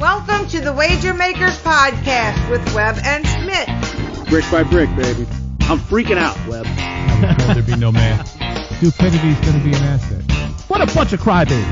Welcome to the Wager Makers Podcast with Webb and Smitt. Brick by brick, baby. I'm freaking out, Webb. I was told there'd be no man. Stupidity's going to be an asset. What a bunch of crybabies.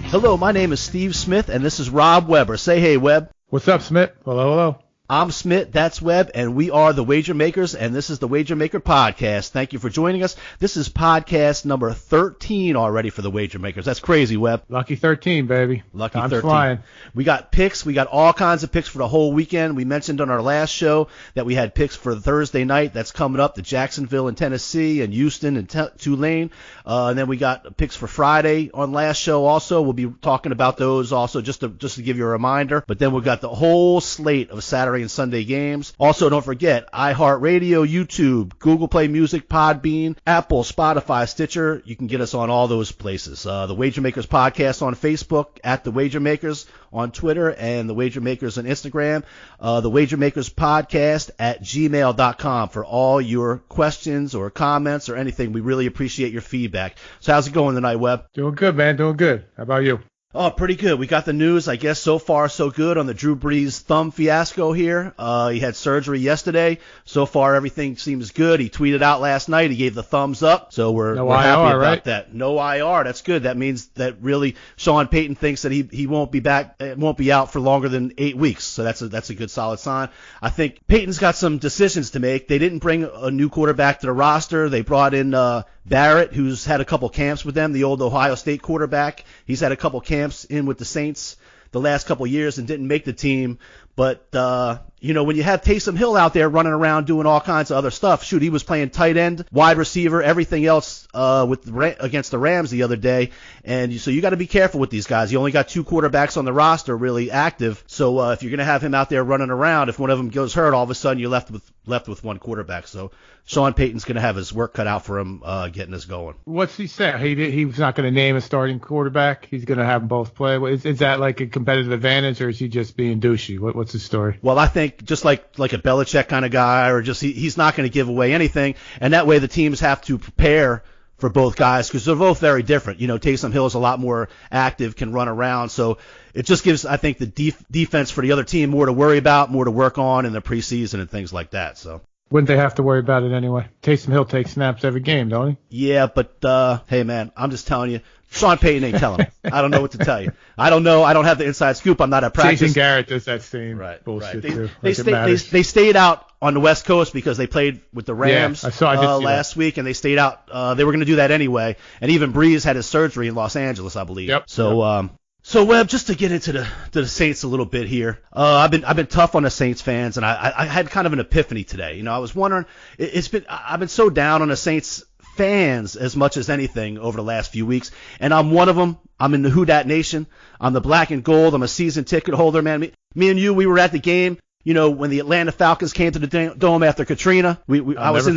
Hello, my name is Steve Smith, and this is Rob Weber. Say hey, Webb. What's up, Smitt? Hello. I'm Smitt, that's Webb, and we are the Wager Makers, and this is the Wager Maker Podcast. Thank you for joining us. This is podcast number 13 already for the Wager Makers. That's crazy, Webb. Lucky 13, baby. Lucky Time's 13. flying. We got picks. We got all kinds of picks for the whole weekend. We mentioned on our last show that we had picks for Thursday night. That's coming up, the Jacksonville and Tennessee and Houston and Tulane. And then we got picks for Friday on last show also. We'll be talking about those also just to give you a reminder. But then we've got the whole slate of Saturday and Sunday games. Also, don't forget, iHeartRadio, YouTube, Google Play Music, Podbean, Apple, Spotify, Stitcher. You can get us on all those places. The Wager Makers Podcast on Facebook, at The Wager Makers on Twitter, and The Wager Makers on Instagram. The Wager Makers Podcast at gmail.com for all your questions or comments or anything. We really appreciate your feedback. So how's it going tonight, Webb? Doing good, man. Doing good. How about you? Oh, pretty good. We got the news, I guess, so far so good on the Drew Brees thumb fiasco here. He had surgery yesterday. So far, everything seems good. He tweeted out last night. He gave the thumbs up. So we're happy about that. No IR. That's good. That means that really Sean Payton thinks that he won't be back, won't be out for longer than 8 weeks. So that's a good solid sign. I think Payton's got some decisions to make. They didn't bring a new quarterback to the roster. They brought in Barrett, who's had a couple camps with them, the old Ohio State quarterback. He's had a couple camps in with the Saints the last couple years and didn't make the team. But, when you have Taysom Hill out there running around doing all kinds of other stuff, shoot, he was playing tight end, wide receiver, everything else against the Rams the other day. And so you got to be careful with these guys. You only got 2 quarterbacks on the roster really active. So if you're going to have him out there running around, if one of them goes hurt, all of a sudden you're left with one quarterback. So Sean Payton's going to have his work cut out for him getting us going. What's he say? He's not going to name a starting quarterback. He's going to have them both play. Is that like a competitive advantage, or is he just being douchey? What's his story? Well, I think just like a Belichick kind of guy, or just he's not going to give away anything, and that way the teams have to prepare for both guys because they're both very different. Taysom Hill is a lot more active, can run around, so it just gives, I think, the defense for the other team more to worry about, more to work on in the preseason and things like that. So wouldn't they have to worry about it anyway? Taysom Hill takes snaps every game, don't he? Yeah, but hey, man, I'm just telling you, Sean Payton ain't telling me. I don't know what to tell you. I don't know. I don't have the inside scoop. I'm not at practice. Jason Garrett does that same bullshit too. They stayed out on the West Coast because they played with the Rams last week, and they stayed out. They were going to do that anyway. And even Brees had his surgery in Los Angeles, I believe. Yep. So Webb, just to get into the Saints a little bit here, I've been tough on the Saints fans, and I had kind of an epiphany today. I was wondering, I've been so down on the Saints fans as much as anything over the last few weeks, and I'm one of them. I'm in the Who Dat Nation. I'm the black and gold. I'm a season ticket holder, man. Me and you, we were at the game. When the Atlanta Falcons came to the dome after Katrina, I was in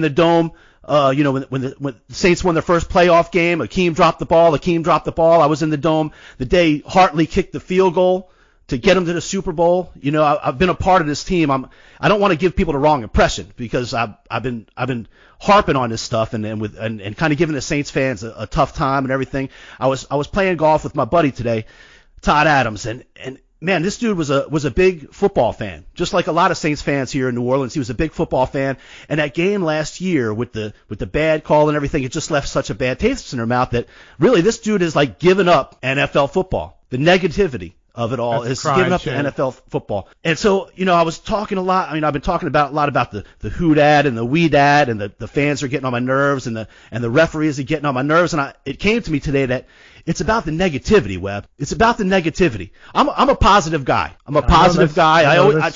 the dome. When the Saints won their first playoff game, Akeem dropped the ball. I was in the dome the day Hartley kicked the field goal to get them to the Super Bowl. I've been a part of this team. I don't want to give people the wrong impression because I've been harping on this stuff and kind of giving the Saints fans a tough time and everything. I was playing golf with my buddy today, Todd Adams, and man, this dude was a big football fan, just like a lot of Saints fans here in New Orleans. He was a big football fan, and that game last year with the bad call and everything, it just left such a bad taste in their mouth that really this dude is like giving up NFL football. The negativity of it all is giving up the NFL football. And so, I was talking a lot. I've been talking a lot about the Who Dat and the We Dat, and the fans are getting on my nerves, and the referees are getting on my nerves. And it came to me today that it's about the negativity, Webb. It's about the negativity. I'm a positive guy. I'm a positive guy. I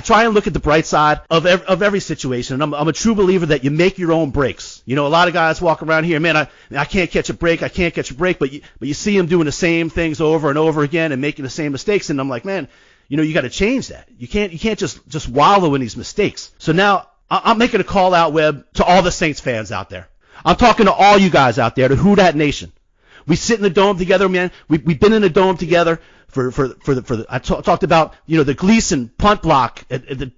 try and look at the bright side of every situation. And I'm a true believer that you make your own breaks. A lot of guys walk around here, man, I can't catch a break. But you see them doing the same things over and over again and making the same mistakes. And I'm like, man, you got to change that. You can't just wallow in these mistakes. So now I'm making a call out, Webb, to all the Saints fans out there. I'm talking to all you guys out there, to Who Dat Nation. We sit in the dome together, man. We've been in the dome together for I talked about, the Gleason punt block the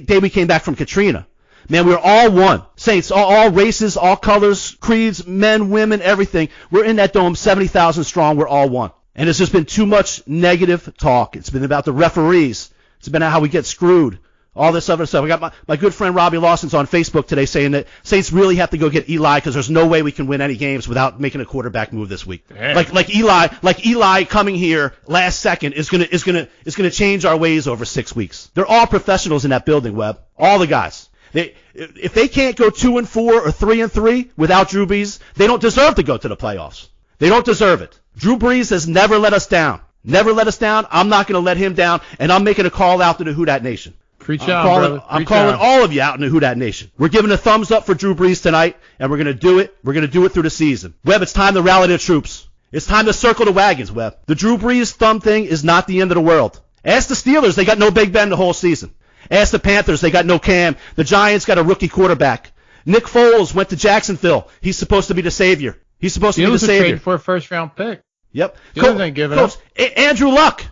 day we came back from Katrina. Man, we're all one. Saints, all races, all colors, creeds, men, women, everything. We're in that dome, 70,000 strong. We're all one. And there's just been too much negative talk. It's been about the referees. It's been how we get screwed. All this other stuff. I got my good friend Robbie Lawson's on Facebook today saying that Saints really have to go get Eli because there's no way we can win any games without making a quarterback move this week. Damn. Like Eli coming here last second is gonna change our ways over 6 weeks. They're all professionals in that building, Webb. All the guys. If they can't go 2-4 or 3-3 without Drew Brees, they don't deserve to go to the playoffs. They don't deserve it. Drew Brees has never let us down. Never let us down. I'm not going to let him down, and I'm making a call out to the Who Dat Nation. I'm calling all of you out in the Who Dat Nation. We're giving a thumbs up for Drew Brees tonight, and we're going to do it. We're going to do it through the season. Webb, it's time to rally the troops. It's time to circle the wagons, Webb. The Drew Brees thumb thing is not the end of the world. Ask the Steelers. They got no Big Ben the whole season. Ask the Panthers. They got no Cam. The Giants got a rookie quarterback. Nick Foles went to Jacksonville. He's supposed to be the savior. He's supposed to be the savior. Traded for a first-round pick. Yep. Steelers ain't giving up. Andrew Luck.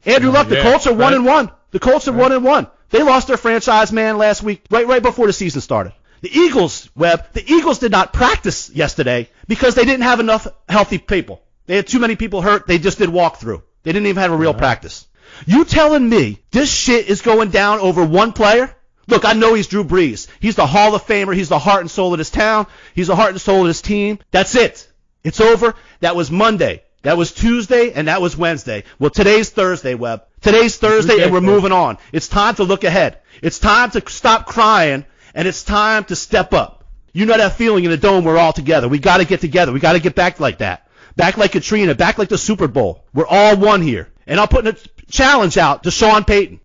The Colts are 1-1. The Colts are 1-1. They lost their franchise man last week, right before the season started. The Eagles, Webb, the Eagles did not practice yesterday because they didn't have enough healthy people. They had too many people hurt. They just did walkthrough. They didn't even have a real practice. You telling me this shit is going down over one player? Look, I know he's Drew Brees. He's the Hall of Famer. He's the heart and soul of this town. He's the heart and soul of this team. That's it. It's over. That was Monday. That was Tuesday, and that was Wednesday. Well, today's Thursday, Webb. Today's Thursday, and we're moving on. It's time to look ahead. It's time to stop crying, and it's time to step up. You know that feeling in the dome, we're all together. We got to get together. We got to get back like that. Back like Katrina. Back like the Super Bowl. We're all one here. And I'm putting a challenge out to Sean Payton.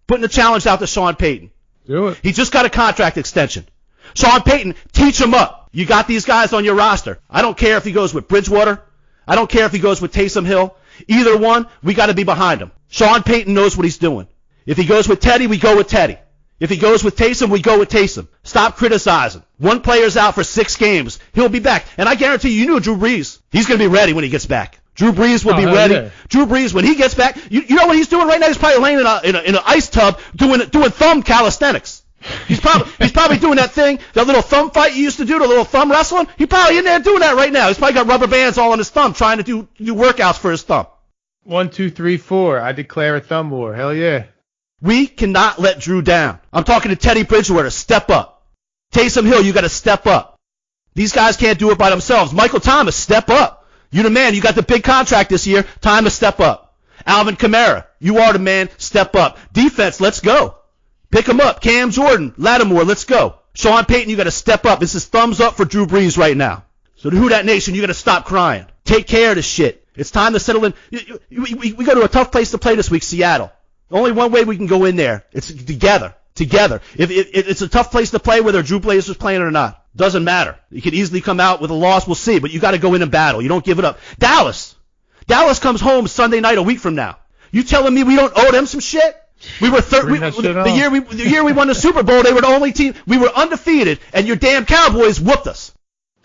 Do it. He just got a contract extension. Sean Payton, teach him up. You got these guys on your roster. I don't care if he goes with Bridgewater. I don't care if he goes with Taysom Hill. Either one, we got to be behind him. Sean Payton knows what he's doing. If he goes with Teddy, we go with Teddy. If he goes with Taysom, we go with Taysom. Stop criticizing. One player's out for 6 games. He'll be back. And I guarantee you knew Drew Brees. He's going to be ready when he gets back. Drew Brees will be ready. Yeah. Drew Brees, when he gets back, you know what he's doing right now? He's probably laying in an ice tub doing thumb calisthenics. He's probably doing that thing, that little thumb fight you used to do, the little thumb wrestling. He's probably in there doing that right now. He's probably got rubber bands all on his thumb trying to do workouts for his thumb. 1, 2, 3, 4. I declare a thumb war. Hell yeah. We cannot let Drew down. I'm talking to Teddy Bridgewater. Step up. Taysom Hill, you got to step up. These guys can't do it by themselves. Michael Thomas, step up. You the man. You got the big contract this year. Time to step up. Alvin Kamara, you are the man. Step up. Defense, let's go. Pick him up. Cam Jordan, Lattimore, let's go. Sean Payton, you got to step up. This is thumbs up for Drew Brees right now. So the Who Dat Nation, you got to stop crying. Take care of this shit. It's time to settle in. We go to a tough place to play this week, Seattle. Only one way we can go in there. It's together. If it's a tough place to play, whether Drew Brees is playing or not, doesn't matter. You could easily come out with a loss. We'll see. But you got to go in and battle. You don't give it up. Dallas comes home Sunday night a week from now. You telling me we don't owe them some shit? We were the year we won the Super Bowl. They were the only team. We were undefeated, and your damn Cowboys whooped us.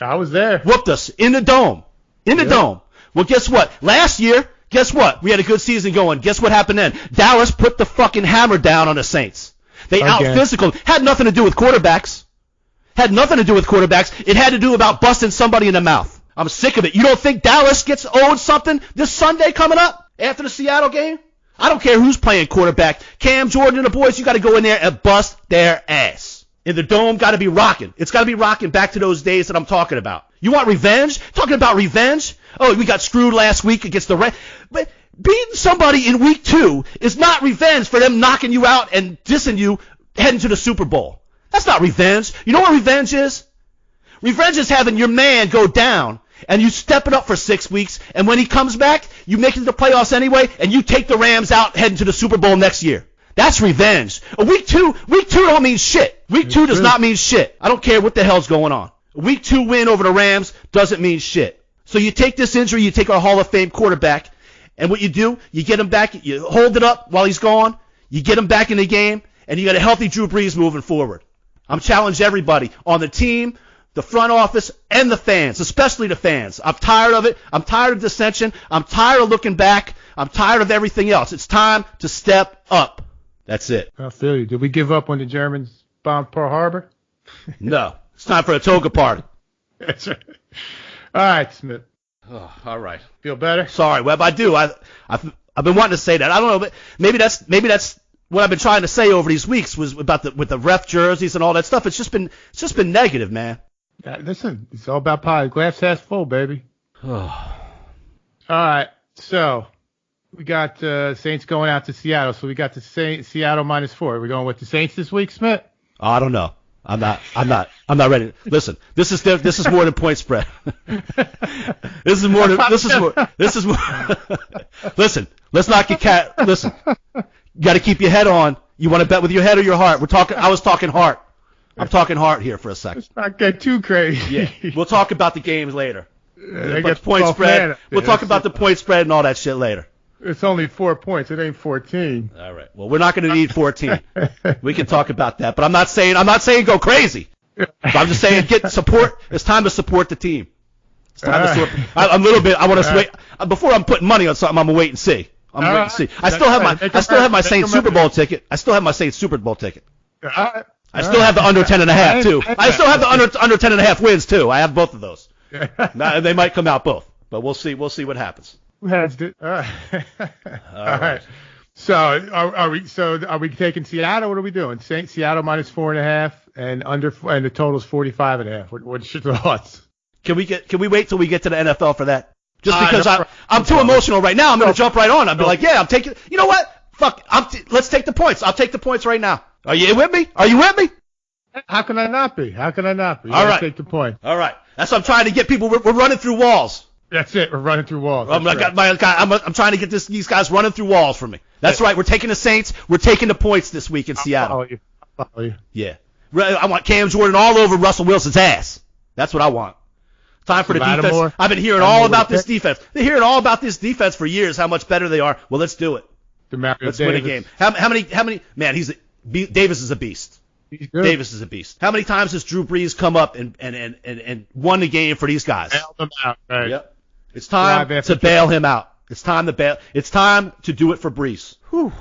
I was there. Whooped us in the dome. Dome. Well, guess what? Last year, guess what? We had a good season going. Guess what happened then? Dallas put the fucking hammer down on the Saints. They out-physical. Had nothing to do with quarterbacks. It had to do about busting somebody in the mouth. I'm sick of it. You don't think Dallas gets owed something this Sunday coming up after the Seattle game? I don't care who's playing quarterback. Cam Jordan and the boys, you got to go in there and bust their ass. And the dome got to be rocking. It's got to be rocking back to those days that I'm talking about. You want revenge? Talking about revenge? Oh, we got screwed last week against the Rams. But beating somebody in week 2 is not revenge for them knocking you out and dissing you heading to the Super Bowl. That's not revenge. You know what revenge is? Revenge is having your man go down and you step it up for 6 weeks, and when he comes back, you make it to the playoffs anyway, and you take the Rams out heading to the Super Bowl next year. That's revenge. Week two don't mean shit. Week 2 does not mean shit. I don't care what the hell's going on. A week 2 win over the Rams doesn't mean shit. So you take this injury, you take our Hall of Fame quarterback, and what you do, you get him back, you hold it up while he's gone, you get him back in the game, and you got a healthy Drew Brees moving forward. I'm challenging everybody on the team, the front office, and the fans, especially the fans. I'm tired of it. I'm tired of dissension. I'm tired of looking back. I'm tired of everything else. It's time to step up. That's it. I feel you. Did we give up when the Germans bombed Pearl Harbor? No. It's time for a toga party. That's right. All right, Smith. Oh, all right. Feel better? Sorry, Webb. I do. I've been wanting to say that. I don't know, but maybe that's what I've been trying to say over these weeks was about with the ref jerseys and all that stuff. It's just been negative, man. Listen, it's all about pie. Glass half full, baby. All right, so we got Saints going out to Seattle. So we got the Seattle -4. Are we going with the Saints this week, Smith? Oh, I don't know. I'm not ready. Listen, this is more than point spread. This is more. Listen, let's not get cat. Listen, you got to keep your head on. You want to bet with your head or your heart? I was talking heart. I'm talking heart here for a second. Let's not get too crazy. Yeah, we'll talk about the games later. But point spread. We'll talk about the point spread and all that shit later. It's only 4 points. It ain't 14. All right. Well, we're not going to need 14. We can talk about that, but I'm not saying go crazy. I'm just saying get support. It's time to support the team. It's time to support. I'm a little bit. I want to wait before I'm putting money on something. I'm gonna wait and see. I still have my Saints Super Bowl ticket. I still have my Saints Super Bowl ticket. I still have the under 10.5 too. I still have the under 10.5 wins too. I have both of those. Now, they might come out both, but we'll see. We'll see what happens. All right. All right. So are we taking Seattle? What are we doing? Seattle -4.5 and the total's 45.5. What's your thoughts? Can we wait till we get to the NFL for that? Just because I'm too emotional right now. I'm going to jump right on. I'll be like, yeah, I'm taking. You know what? Fuck. Let's take the points. I'll take the points right now. Are you with me? How can I not be? You all right. Take the point. All right. That's what I'm trying to get people. We're running through walls. That's it. We're running through walls. I'm trying to get these guys running through walls for me. That's right. We're taking the Saints. We're taking the points this week in Seattle. I'll follow you. Yeah. I want Cam Jordan all over Russell Wilson's ass. That's what I want. Time for the defense. I've been hearing all about this defense. They're hearing all about this defense for years, how much better they are. Well, let's do it. Let's win a game. How many? Man, Davis is a beast. Davis is a beast. How many times has Drew Brees come up and won the game for these guys? Bail them out. Right. Yep. It's time to bail him out. It's time to bail. It's time to do it for Brees. Whew.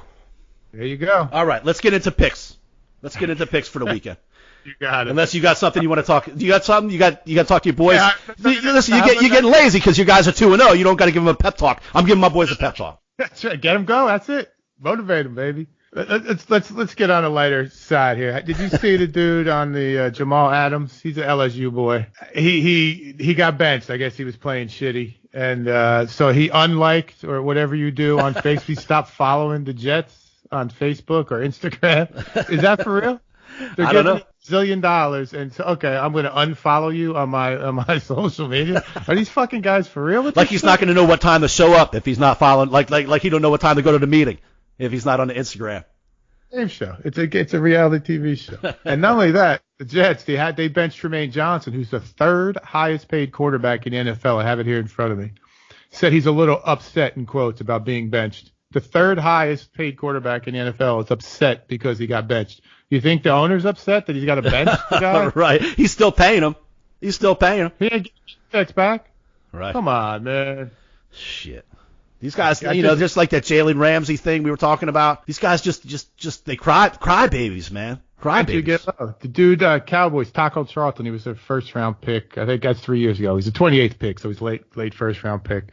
There you go. All right, let's get into picks. Let's get into picks for the weekend. You got it. Unless you got something you want to talk. You got something? You got to talk to your boys. Yeah, listen, you're getting lazy because you guys are 2-0. You don't got to give them a pep talk. I'm giving my boys a pep talk. That's right. Get them going. That's it. Motivate them, baby. Let's get on a lighter side here. Did you see the dude on the Jamal Adams? He's an LSU boy. He got benched. I guess he was playing shitty, and so he unliked or whatever you do on Facebook. He stopped following the Jets on Facebook or Instagram. Is that for real? I don't know. $1 zillion, and so okay, I'm gonna unfollow you on my social media. Are these fucking guys for real? Like he's not gonna know what time to show up if he's not following. Like he don't know what time to go to the meeting if he's not on the Instagram. Game show. It's a reality TV show. And not only that, the Jets they benched Tremaine Johnson, who's the third highest paid quarterback in the NFL. I have it here in front of me. Said he's a little upset in quotes about being benched. The third highest paid quarterback in the NFL is upset because he got benched. You think the owner's upset that he's got to bench the guy? Right. He's still paying him. He ain't getting checks back. Right. Come on, man. Shit. These guys, just like that Jalen Ramsey thing we were talking about. These guys just they cry babies, man. Cry babies. The dude, Cowboys, Taco Charlton, he was their first round pick. I think that's 3 years ago. He's a 28th pick, so he's late first round pick.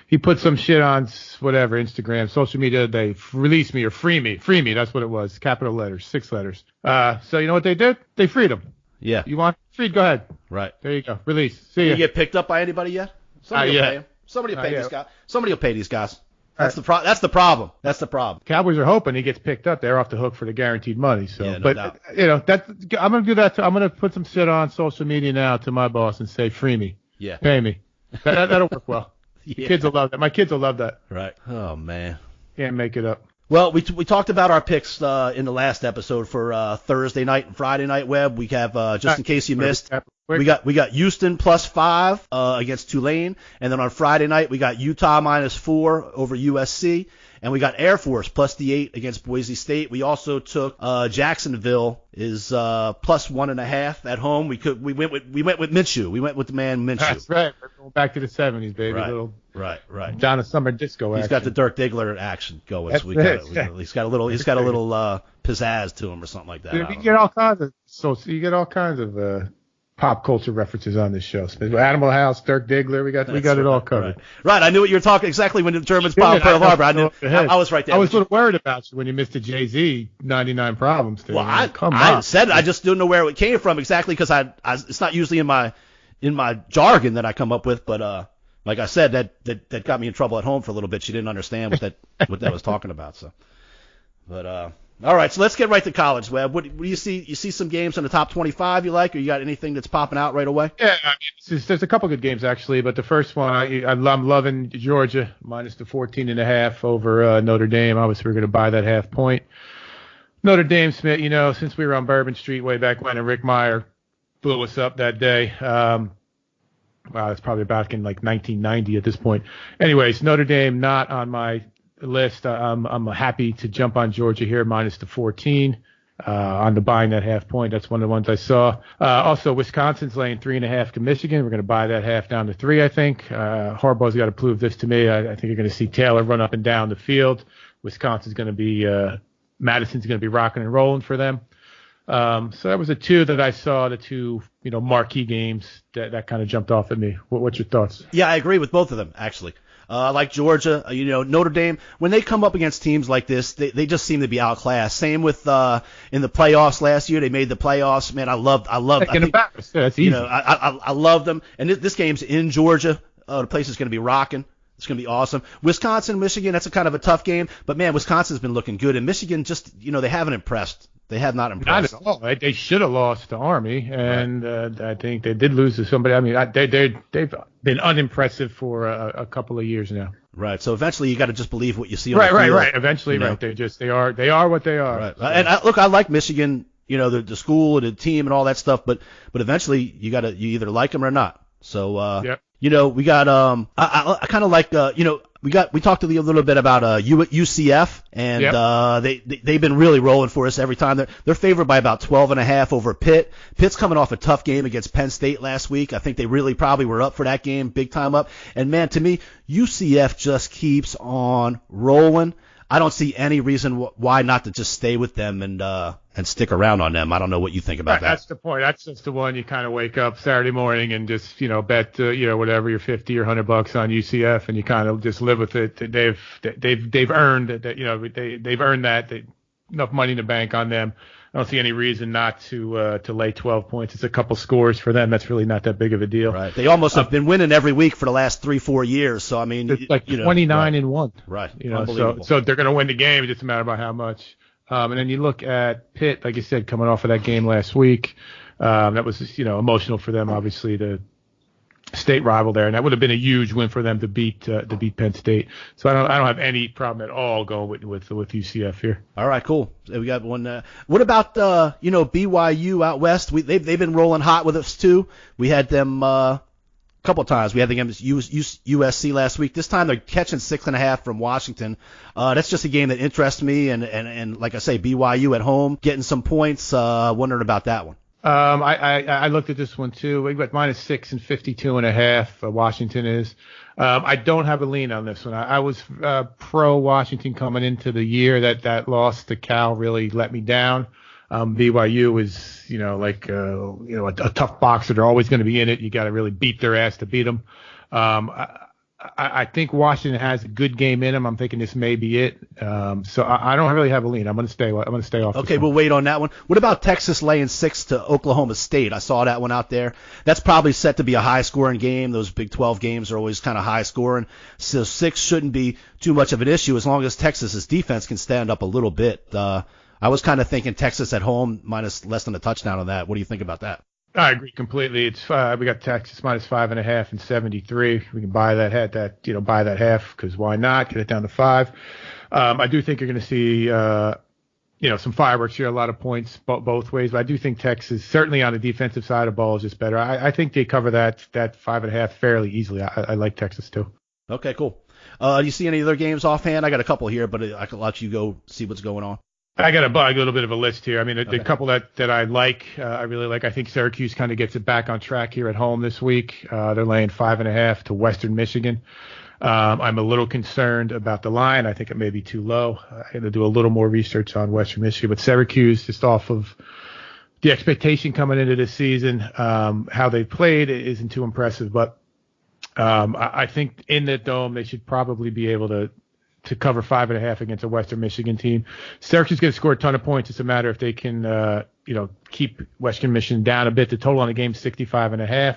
He put some shit on whatever, Instagram, social media. They release me or free me. That's what it was. Capital letters, 6 letters. So you know what they did? They freed him. Yeah. You want freed? Go ahead. Right. There you go. Release. See ya. Did you get picked up by anybody yet? Somebody will pay him. Somebody will pay these guys. Somebody will pay these guys. That's the problem. That's the problem. Cowboys are hoping he gets picked up. They're off the hook for the guaranteed money. So, yeah, no doubt. I'm gonna do that. I'm gonna put some shit on social media now to my boss and say, free me. Yeah. Pay me. That'll work well. Yeah. Kids will love that. My kids will love that. Right. Oh man. Can't make it up. Well, we talked about our picks in the last episode for Thursday night and Friday night. Web. We have just in case you missed. We got Houston +5 against Tulane, and then on Friday night we got Utah -4 over USC, And we got Air Force plus the 8 against Boise State. We also took Jacksonville is plus 1.5 at home. We went with Minshew. We went with the man Minshew. That's right. We're going back to the 70s, baby. Right. Donna Summer disco action. He's got the Dirk Diggler action going. That's So he's got a little pizzazz to him or something like that. You get all kinds of pop culture references on this show. Animal House, Dirk Diggler, we got it all covered. Right. I knew what you were talking exactly when the Germans bombed Pearl Harbor. I was right there. I was a little worried about you when you missed the Jay-Z 99 Problems thing. Well, I said it. I just didn't know where it came from exactly because it's not usually in my jargon that I come up with, but like I said, that got me in trouble at home for a little bit. She didn't understand what that was talking about. So, but all right, so let's get right to college, Webb. What do you see? You see some games in the top 25 you like, or you got anything that's popping out right away? Yeah, there's a couple good games actually, but the first one I'm loving Georgia minus the 14.5 over Notre Dame. Obviously, we're going to buy that half point. Notre Dame, Smitt, since we were on Bourbon Street way back when, and Rick Meyer blew us up that day. Wow, it's probably back in like 1990 at this point. Anyways, Notre Dame not on my list. I'm happy to jump on Georgia here minus the 14 on the buying that half point. That's one of the ones I saw. Also, Wisconsin's laying 3.5 to Michigan. We're going to buy that half down to 3, I think. Harbaugh's got to prove this to me. I think you're going to see Taylor run up and down the field. Wisconsin's going to be Madison's going to be rocking and rolling for them. So that was the two that I saw, the two marquee games that kind of jumped off at me. What's your thoughts? Yeah, I agree with both of them actually. Like Georgia, Notre Dame, when they come up against teams like this, they just seem to be outclassed. Same with in the playoffs last year, they made the playoffs. Man, I loved. That's easy. I loved them. And this game's in Georgia. The place is going to be rocking. It's going to be awesome. Wisconsin, Michigan, that's a kind of a tough game. But man, Wisconsin's been looking good, and Michigan just they haven't impressed. They have not impressed. Not at all. They should have lost to Army, and I think they did lose to somebody. I mean, they've been unimpressive for a couple of years now. Right. So eventually, you got to just believe what you see on the field. Right. Eventually, right. They are what they are. Right. So. And I like Michigan. The school and the team and all that stuff. But eventually, you either like them or not. So yep. We got I kind of like we talked a little bit about UCF, and yep. They've been really rolling for us every time. They're favored by about 12.5 over Pitt. Pitt's coming off a tough game against Penn State last week. I think they really probably were up for that game, big time up. And man, to me, UCF just keeps on rolling. I don't see any reason why not to just stay with them and stick around on them. I don't know what you think about that. That's the point. That's just the one you kind of wake up Saturday morning and just bet whatever your $50 or $100 on UCF, and you kind of just live with it. They've earned that. They've earned that. Enough money in the bank on them. I don't see any reason not to lay 12 points. It's a couple scores for them. That's really not that big of a deal. Right. They almost have been winning every week for the last 3-4 years. So I mean, it's like 29-1. Right. So they're going to win the game. It's just a matter of how much. And then you look at Pitt, like you said, coming off of that game last week. That was emotional for them, obviously, the state rival there, and that would have been a huge win for them to beat Penn State. So I don't have any problem at all going with UCF here. All right, cool. So we got one. What about BYU out west? They've been rolling hot with us too. We had them a couple of times. We had them against USC last week. This time they're catching 6.5 from Washington. That's just a game that interests me, and like I say, BYU at home getting some points. Wondering about that one. I looked at this one too. We got -6 and 52.5. Washington is. I don't have a lean on this one. I was pro Washington coming into the year. That loss to Cal really let me down. BYU is a tough boxer. They're always going to be in it. You got to really beat their ass to beat them. I think Washington has a good game in them. I'm thinking this may be it. So I don't really have a lean. I'm going to stay off. Okay, we'll wait on that one. What about Texas laying 6 to Oklahoma State? I saw that one out there. That's probably set to be a high-scoring game. Those Big 12 games are always kind of high-scoring. So 6 shouldn't be too much of an issue as long as Texas's defense can stand up a little bit. I was kind of thinking Texas at home minus less than a touchdown on that. What do you think about that? I agree completely. It's we got Texas -5.5 and 73. We can buy that half because why not? Get it down to 5. I do think you're going to see some fireworks here, a lot of points both ways. But I do think Texas, certainly on the defensive side of the ball, is just better. I think they cover that 5.5 fairly easily. I like Texas too. Okay, cool. Do you see any other games offhand? I got a couple here, but I can let you go see what's going on. I got a little bit of a list here. I mean, the Okay. couple that I like, I really like. I think Syracuse kind of gets it back on track here at home this week. They're laying 5.5 to Western Michigan. I'm a little concerned about the line. I think it may be too low. I had to do a little more research on Western Michigan, but Syracuse, just off of the expectation coming into this season, how they played isn't too impressive. But I think in the dome they should probably be able to cover 5.5 against a Western Michigan team. Syracuse is going to score a ton of points. It's a matter if they can, keep Western Michigan down a bit. The total on the game is 65.5.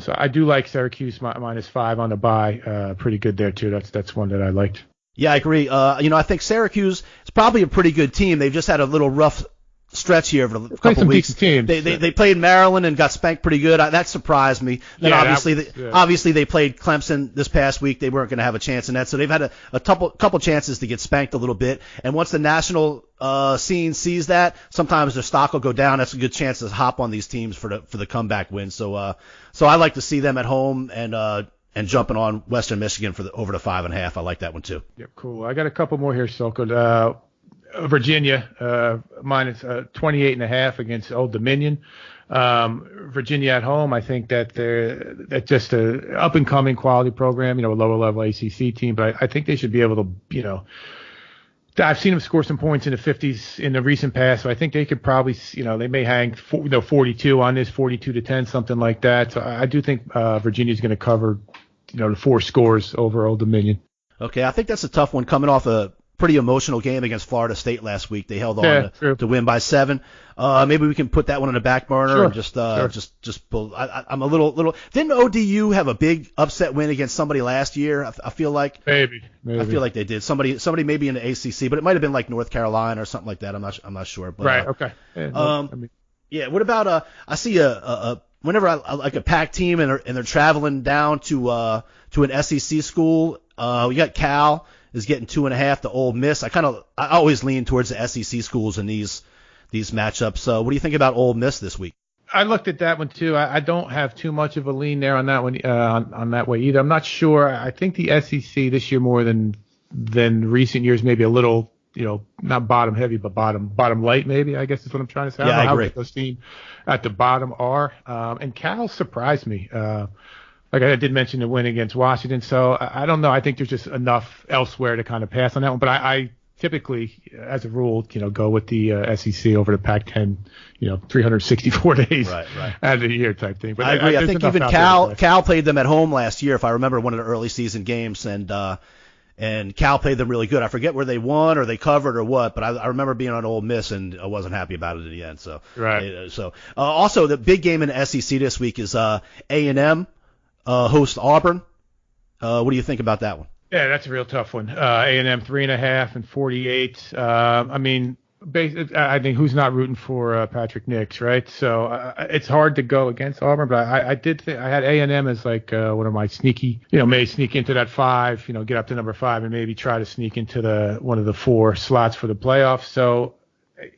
So I do like Syracuse -5 on the bye. Pretty good there too. That's one that I liked. Yeah, I agree. I think Syracuse is probably a pretty good team. They've just had a little rough stretch here for a couple weeks. Teams. They played Maryland and got spanked pretty good. That surprised me. Then obviously they played Clemson this past week. They weren't going to have a chance in that, so they've had a couple chances to get spanked a little bit. And once the national scene sees that, sometimes their stock will go down. That's a good chance to hop on these teams for the comeback win. So I like to see them at home and jumping on Western Michigan over the 5.5. I like that one too. Yep, cool. I got a couple more here, Silko. Virginia minus 28.5 against Old Dominion. Virginia at home, I think that's just a up and coming quality program, a lower level ACC team, but I think they should be able to, I've seen them score some points in the 50s in the recent past, so I think they could probably, they may hang 42 on this, 42-10, something like that. So I do think Virginia's going to cover, the 4 scores over Old Dominion. Okay, I think that's a tough one coming off a pretty emotional game against Florida State last week. They held on to win by 7. Maybe we can put that one on the back burner and just pull. I'm a little. Didn't ODU have a big upset win against somebody last year? I feel like maybe. I feel like they did. Somebody maybe in the ACC, but it might have been like North Carolina or something like that. I'm not sure. But, right. Okay. Yeah. What about I see whenever I like a Pac team and they're traveling down to an SEC school. We got Cal is getting 2.5 to Ole Miss. I always lean towards the SEC schools in these matchups. What do you think about Ole Miss this week? I looked at that one too. I don't have too much of a lean there on that one on that way either. I'm not sure. I think the SEC this year more than recent years, maybe a little, not bottom heavy, but bottom light maybe. I guess is what I'm trying to say. Yeah, I agree. How those teams at the bottom are. And Cal surprised me. Like I did mention the win against Washington, so I don't know. I think there's just enough elsewhere to kind of pass on that one. But I typically, as a rule, go with the SEC over the Pac-10, 364 days out of the year type thing. But I agree. I think even Cal played them at home last year, if I remember one of the early season games, and Cal played them really good. I forget where they won or they covered or what, but I remember being on Ole Miss and I wasn't happy about it in the end. So also the big game in the SEC this week is A&M. Host Auburn. What do you think about that one? Yeah, that's a real tough one. A&M 3.5 and 48. I think who's not rooting for Patrick Nix, right? So it's hard to go against Auburn, but I did think I had A&M as like one of my sneaky, may sneak into that 5, get up to number 5 and maybe try to sneak into one of the 4 slots for the playoffs. So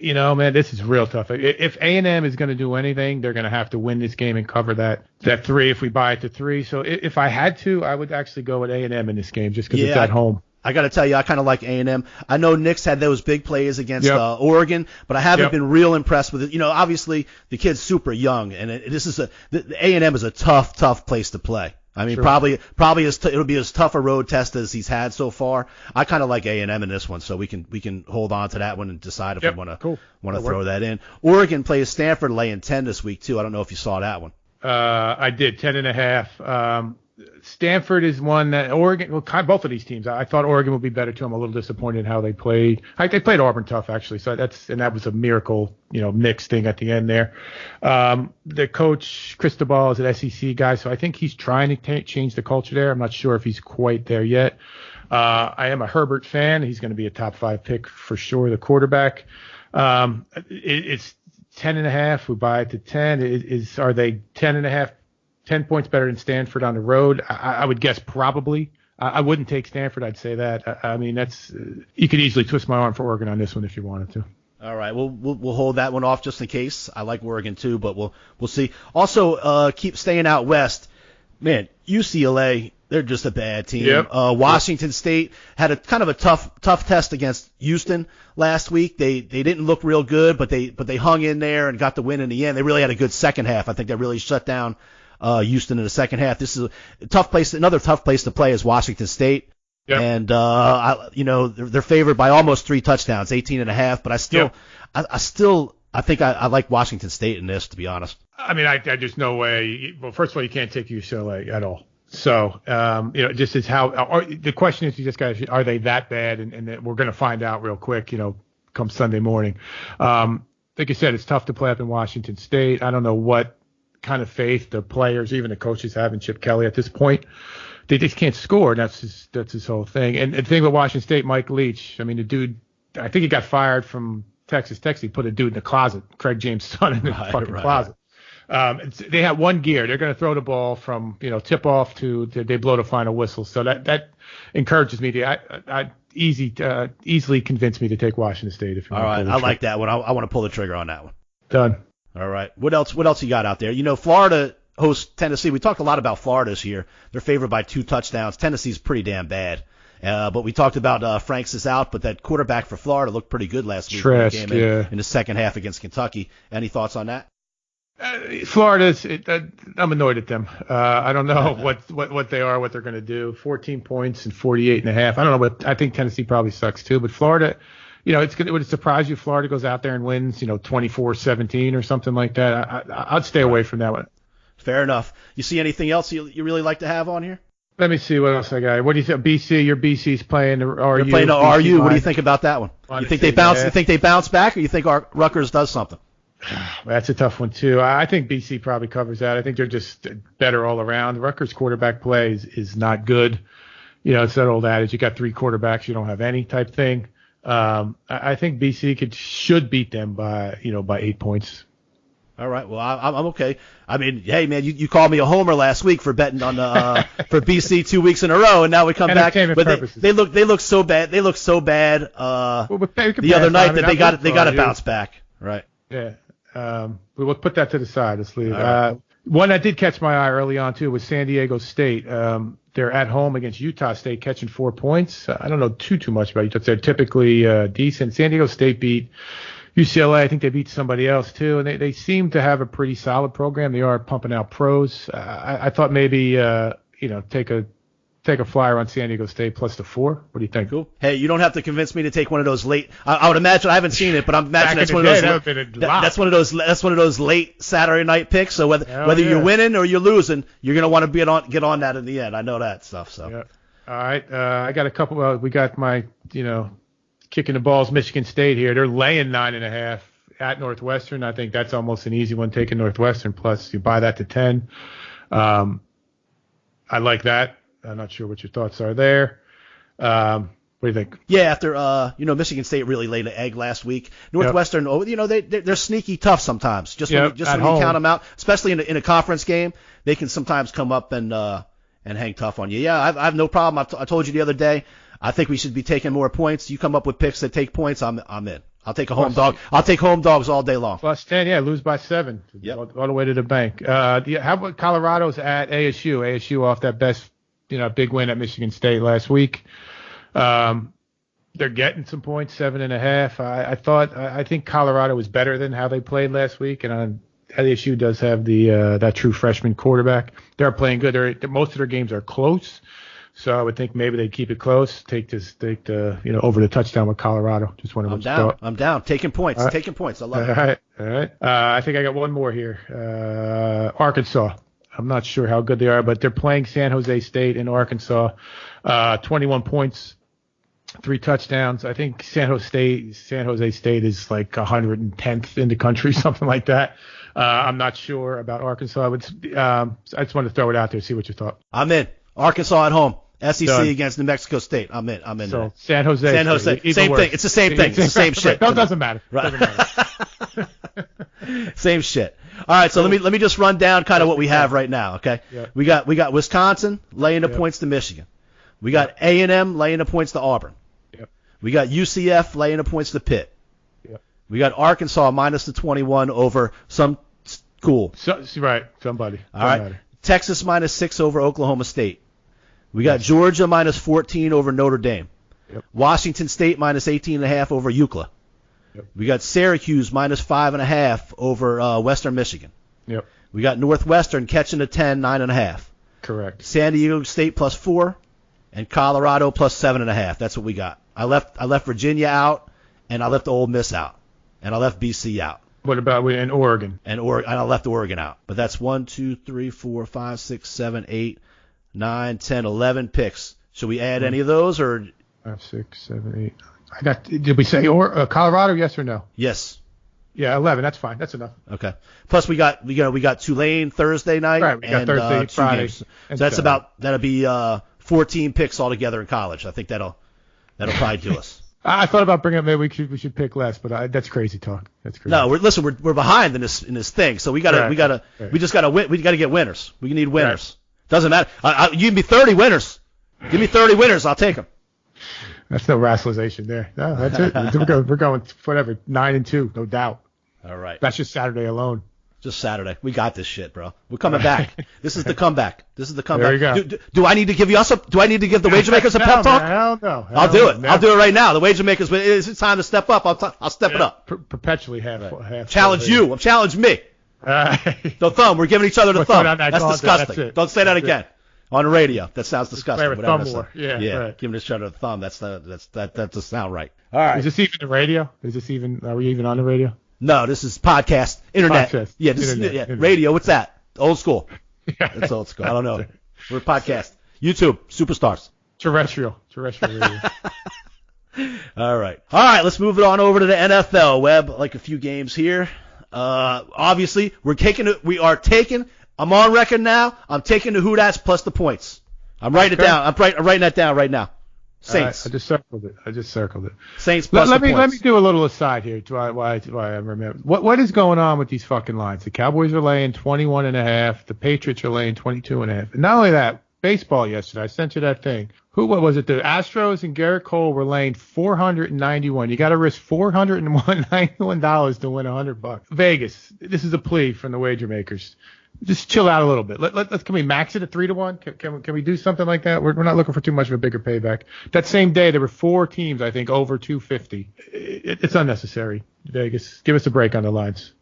man, this is real tough. If A&M is going to do anything, they're going to have to win this game and cover that 3 if we buy it to 3. So if I had to, I would actually go with A&M in this game just because it's at home. I got to tell you, I kind of like A&M. I know Nix had those big plays against Oregon, but I haven't been real impressed with it. Obviously the kid's super young, and the A&M is a tough place to play. I mean, probably it'll be as tough a road test as he's had so far. I kind of like A&M in this one, so we can hold on to that one and decide if we want to throw that in. Oregon plays Stanford laying 10 this week too. I don't know if you saw that one. I did 10.5. Stanford is one that Oregon. Well, both of these teams. I thought Oregon would be better too. I'm a little disappointed in how they played. They played Auburn tough actually. So that was a miracle, mixed thing at the end there. The coach Cristobal is an SEC guy, so I think he's trying to change the culture there. I'm not sure if he's quite there yet. I am a Herbert fan. He's going to be a top 5 pick for sure. The quarterback. It's 10.5. We buy it to 10. Are they 10.5? 10 points better than Stanford on the road? I would guess probably. I wouldn't take Stanford. I'd say that. I mean, you could easily twist my arm for Oregon on this one if you wanted to. All right, we'll hold that one off just in case. I like Oregon too, but we'll see. Also, keep staying out west. Man, UCLA, they're just a bad team. Yep. Washington State had a kind of a tough test against Houston last week. They didn't look real good, but they hung in there and got the win in the end. They really had a good second half. I think they really shut down Houston in the second half. This is a tough place. Another tough place to play is Washington State. Yep. And they're favored by almost 3 touchdowns, 18.5. But I think I like Washington State in this, to be honest. I mean, there's no way. Well, first of all, you can't take UCLA at all. So, just as the question is, you just got, are they that bad? And we're going to find out real quick, come Sunday morning. Like you said, it's tough to play up in Washington State. I don't know what kind of faith the players, even the coaches, have in Chip Kelly at this point. They just can't score. And that's his whole thing. And the thing with Washington State, Mike Leach, I mean, the dude, I think he got fired from Texas Tech. He put a dude in the closet, Craig James' son, in the closet. They have one gear. They're going to throw the ball from, tip off to they blow the final whistle. So that encourages me to easily convince me to take Washington State. All right, I like that one. I want to pull the trigger on that one. Done. All right. What else you got out there? Florida hosts Tennessee. We talked a lot about Florida this year. They're favored by 2 touchdowns. Tennessee's pretty damn bad. But we talked about Franks is out, but that quarterback for Florida looked pretty good last week when he came in the second half against Kentucky. Any thoughts on that? I'm annoyed at them. I don't know what they are, what they're going to do. 14 points and 48.5. I don't know, but I think Tennessee probably sucks too. But Florida, it would surprise you if Florida goes out there and wins, 24-17 or something like that. I'd stay away from that one. Fair enough. You see anything else you really like to have on here? Let me see what else I got. What do you think? BC, your BC's playing the RU. They're playing the RU. What do you think about that one? You think they bounce? You think they bounce back, or you think Rutgers does something? That's a tough one too. I think BC probably covers that. I think they're just better all around. Rutgers quarterback play is not good. It's that old adage: you got 3 quarterbacks, you don't have any type thing. I think BC should beat them by 8 points. All right. Well, I'm okay. I mean, hey man, you called me a homer last week for betting on for BC 2 weeks in a row, and now we come back. But they look so bad. They look so bad the other night that they got to bounce back. Right. Yeah. We'll put that to the side. Let's leave. Right. One that did catch my eye early on too was San Diego State. They're at home against Utah State, catching 4 points. I don't know too much about Utah. They're typically decent. San Diego State beat UCLA. I think they beat somebody else too, and they seem to have a pretty solid program. They are pumping out pros. I thought maybe take a flyer on San Diego State plus the 4. What do you think? Cool. Hey, you don't have to convince me to take one of those late. I would imagine, I haven't seen it, but I'm imagining that's one of those. That's one of those late Saturday night picks. So whether you're winning or you're losing, you're gonna want to get on that in the end. I know that stuff. So. Yeah. All right. I got a couple. We got my kicking the balls. Michigan State here. They're laying 9.5 at Northwestern. I think that's almost an easy one. Taking Northwestern plus you buy that to 10. I like that. I'm not sure what your thoughts are there. What do you think? Yeah, after Michigan State really laid an egg last week. Northwestern, they're sneaky tough sometimes. Just when you count them out, especially in a conference game, they can sometimes come up and hang tough on you. Yeah, I have no problem. I told you the other day, I think we should be taking more points. You come up with picks that take points, I'm in. I'll take a home dog. I'll take home dogs all day long. Plus 10, yeah, lose by 7. Yep. All the way to the bank. How about Colorado's at ASU? ASU off that best, big win at Michigan State last week. They're getting some points, 7.5. I think Colorado was better than how they played last week, and LSU does have that true freshman quarterback. They're playing good. Most of their games are close, so I would think maybe they keep it close. Take over the touchdown with Colorado. Just one of them. I'm down. Taking points. Right. Taking points. I love it. All right. I think I got one more here. Arkansas. I'm not sure how good they are, but they're playing San Jose State in Arkansas. 21 points, 3 touchdowns. I think San Jose State is like 110th in the country, something like that. I'm not sure about Arkansas. I just wanted to throw it out there, see what you thought. I'm in. Arkansas at home. SEC against New Mexico State. I'm in. So San Jose. Same thing. It's the same thing. It's the same shit. No, it doesn't matter. Right. Same shit. All right, so let me just run down kind of what we have right now, okay? Yep. We got Wisconsin laying the points to Michigan. We got A&M laying the points to Auburn. Yep. We got UCF laying the points to Pitt. Yep. We got Arkansas minus the 21 over some school. Right, somebody. All right. Matter. Texas -6 over Oklahoma State. We got Georgia -14 over Notre Dame. Yep. Washington State -18.5 over UCLA. Yep. We got Syracuse -5.5 over Western Michigan. Yep. We got Northwestern catching a 10, 9.5. Correct. San Diego State +4, and Colorado +7.5. That's what we got. I left Virginia out, and I left Ole Miss out, and I left BC out. What about in Oregon? And I left Oregon out. But that's 1, 2, 3, 4, 5, 6, 7, 8, 9, 10, 11 picks. Should we add any of those or? 5, 6, 7, 8. Did we say Colorado? Yes or no? Yes. Yeah, 11. That's fine. That's enough. Okay. Plus we got Tulane Thursday night. Right. We got and, Thursday, Friday. Games. So that's that'll be 14 picks altogether in college. I think that'll probably do us. I thought about bringing up maybe we should pick less, but that's crazy talk. That's crazy. No, we're behind in this thing. So we just gotta win. We gotta get winners. We need winners. Right. Doesn't matter. You give me 30 winners. Give me 30 winners. I'll take them. That's no rationalization there. No, that's it. We're going whatever 9-2, no doubt. All right. That's just Saturday alone. Just Saturday. We got this shit, bro. We're coming back. This is the comeback. There you go. Do I need to give the wager makers a pep talk? Hell no. I'll do it. I'll do it right now. The wager makers. It's time to step up. I'll step it up. Perpetually half. Challenge you. I'm challenging me. The thumb. We're giving each other the thumb. That's disgusting. Don't say that again. On the radio. That sounds disgusting. Thumb war. Yeah. Right. Giving each other the thumb. That doesn't sound right. All right. Is this even the radio? Are we even on the radio? No, this is podcast, internet. Yeah, Internet. Radio. What's that? Old school. Yeah. That's old school. I don't know. We're podcast. YouTube, superstars. Terrestrial radio. All right. Let's move it on over to the NFL. Webb, like a few games here. Obviously, I'm on record now. I'm taking the Who Dats plus the points. I'm writing it down. I'm writing that down right now. Saints. I just circled it. Saints plus the points. Let me do a little aside here. Why I remember. What is going on with these fucking lines? The Cowboys are laying 21.5. The Patriots are laying 22.5. And not only that, baseball yesterday. I sent you that thing. What was it? The Astros and Garrett Cole were laying 491. You got to risk $491 to win $100. Vegas. This is a plea from the wager makers. Just chill out a little bit. Can we max it at 3-1? Can we do something like that? We're not looking for too much of a bigger payback. That same day, there were 4 teams, I think, over 250. It's unnecessary. Vegas, give us a break on the lines.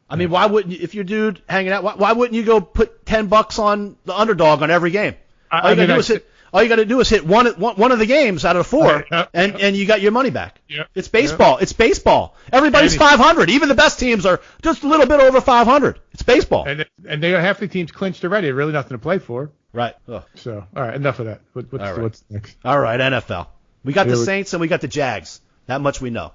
I mean, why wouldn't you, if you're dude hanging out, why wouldn't you go put $10 on the underdog on every game? All you got to do is hit one of the games out of 4, and you got your money back. Yep. It's baseball. Yep. It's baseball. Everybody's 500. Even the best teams are just a little bit over 500. It's baseball. And they got half the teams clinched already. Really nothing to play for. Right. Ugh. So, all right, enough of that. What's next? All right, NFL. We got the Saints and we got the Jags. That much we know.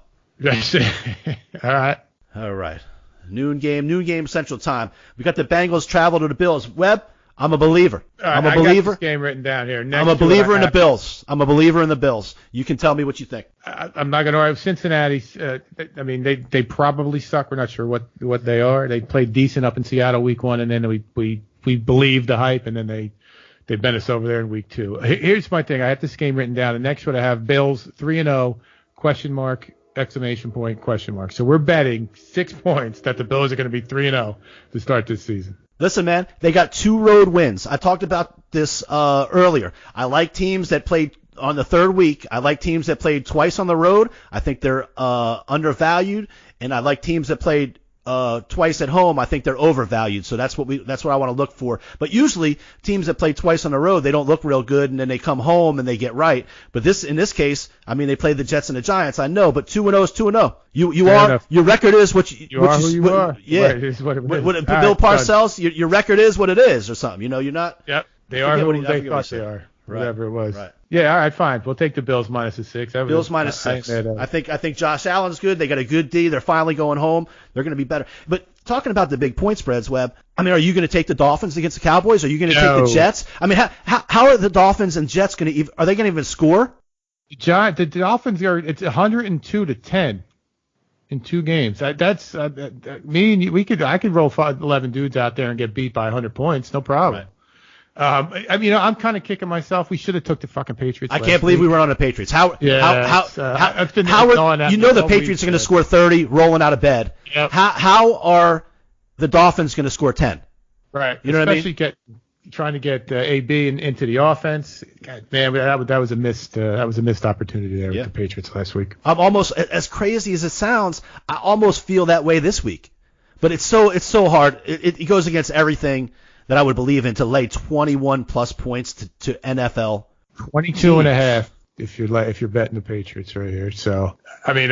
All right. Noon game Central Time. We got the Bengals travel to the Bills. Webb, I'm a believer. I'm a believer. I got this game written down here. I'm a believer in the Bills. I'm a believer in the Bills. You can tell me what you think. I'm not going to argue. Cincinnati, I mean, they probably suck. We're not sure what they are. They played decent up in Seattle week 1, and then we believed the hype, and then they bent us over there in week 2. Here's my thing. I have this game written down. The next one I have Bills 3-0, question mark, exclamation point, question mark. So we're betting 6 points that the Bills are going to be 3-0 to start this season. Listen, man, they got 2 road wins. I talked about this earlier. I like teams that played on the 3rd week. I like teams that played twice on the road. I think they're undervalued, and I like teams that played twice at home. I think they're overvalued. So that's what I want to look for. But usually teams that play twice on the road, they don't look real good, and then they come home and they get right. But in this case, I mean, they played the Jets and the Giants. I know, but 2-0 is 2-0. Your record is what you are. Who you are. Yeah. Right, it is what it is. Bill Parcells, your record is what it is, or something. You're not. Yep. They are who they thought they are. Right. Whatever it was. Right. Yeah, all right, fine. We'll take the Bills minus the 6. Bills minus 6. I think Josh Allen's good. They got a good D. They're finally going home. They're going to be better. But talking about the big point spreads, Webb, I mean, are you going to take the Dolphins against the Cowboys? Are you going to take the Jets? I mean, how are the Dolphins and Jets going to – are they going to even score? The Dolphins are – it's 102-10 in 2 games. That's me and you, I could roll 11 dudes out there and get beat by 100 points. No problem. Right. I mean, I'm kind of kicking myself. We should have took the fucking Patriots. I can't believe we were on the Patriots. The Patriots are going to score 30 rolling out of bed. Yep. How are the Dolphins going to score 10? Right. You know Especially what I mean? trying to get AB into the offense. God, man, that was a missed opportunity there with the Patriots last week. I'm almost, as crazy as it sounds, I almost feel that way this week. But it's so hard. It goes against everything that I would believe in to lay 21 plus points to NFL. 22.5 if you're betting the Patriots right here. So I mean,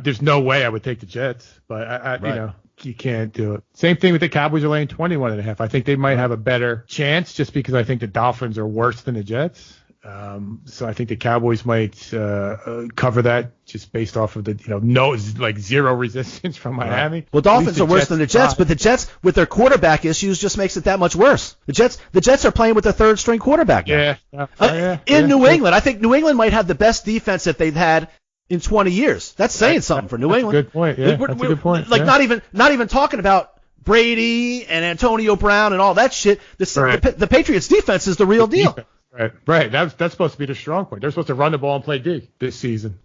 there's no way I would take the Jets, but right. You can't do it. Same thing with the Cowboys are laying 21.5. I think they might have a better chance just because I think the Dolphins are worse than the Jets. So I think the Cowboys might cover that just based off of the zero resistance from Miami. Well, Dolphins are worse than the Jets, but the Jets with their quarterback issues just makes it that much worse. The Jets are playing with their third string quarterback now. In New England, I think New England might have the best defense that they've had in 20 years. That's saying something for New England. Good point. Yeah, that's a good point. Not even talking about Brady and Antonio Brown and all that shit. The Patriots defense is the real deal. Right. That's supposed to be the strong point. They're supposed to run the ball and play D this season.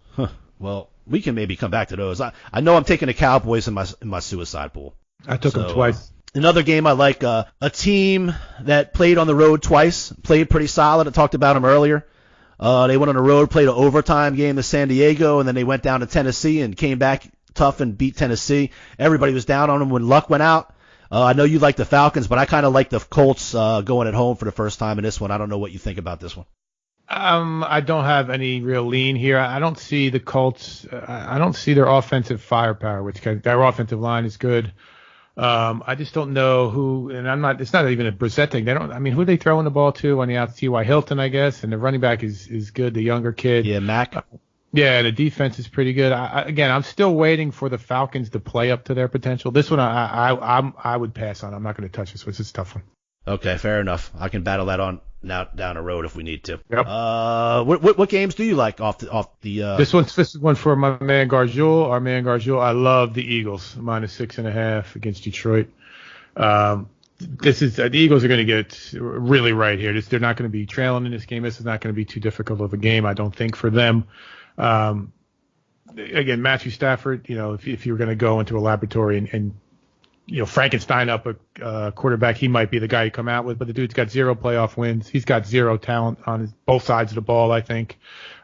Well, we can maybe come back to those. I know I'm taking the Cowboys in my suicide pool. I took them twice. Another game I like, a team that played on the road twice, played pretty solid. I talked about them earlier. They went on the road, played an overtime game to San Diego, and then they went down to Tennessee and came back tough and beat Tennessee. Everybody was down on them when Luck went out. I know you like the Falcons, but I kind of like the Colts going at home for the first time in this one. I don't know what you think about this one. I don't have any real lean here. I don't see the Colts. I don't see their offensive firepower, which their offensive line is good. I just don't know who, and it's not even a Brissett thing. Who are they throwing the ball to on the outside? T.Y. Hilton, I guess, and the running back is good, the younger kid. Yeah, Mack. Yeah, the defense is pretty good. I'm still waiting for the Falcons to play up to their potential. This one, I would pass on. I'm not going to touch this one. This is a tough one. Okay, fair enough. I can battle that on now down the road if we need to. Yep. What games do you like off the? This one's one for my man Garjul. Our man Garjul. I love the Eagles -6.5 against Detroit. The Eagles are going to get really right here. They're not going to be trailing in this game. This is not going to be too difficult of a game, I don't think, for them. Again, Matthew Stafford, if you were going to go into a laboratory and Frankenstein up a quarterback, he might be the guy you come out with, but the dude's got 0 playoff wins. He's got 0 talent on both sides of the ball, I think.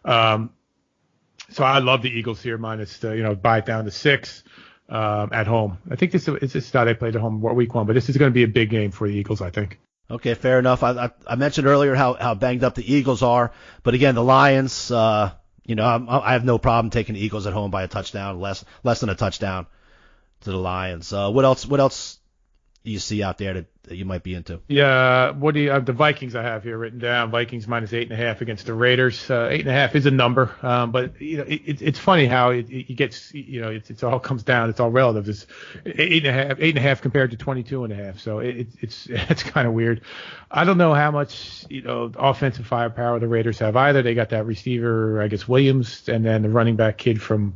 So I love the Eagles here buy it down to 6 at home. I think this is how they played at home week 1, but this is going to be a big game for the Eagles, I think. Okay, fair enough. I mentioned earlier how banged up the Eagles are, but again, the Lions, I have no problem taking the Eagles at home by a touchdown, less than a touchdown to the Lions. What else do you see out there that you might be into? Yeah, the Vikings I have here written down. Vikings -8.5 against the Raiders. 8.5 is a number, but it's funny how it gets. It all comes down. It's all relative. It's 8.5 compared to 22.5. So it's kind of weird. I don't know how much offensive firepower the Raiders have either. They got that receiver, I guess Williams, and then the running back kid from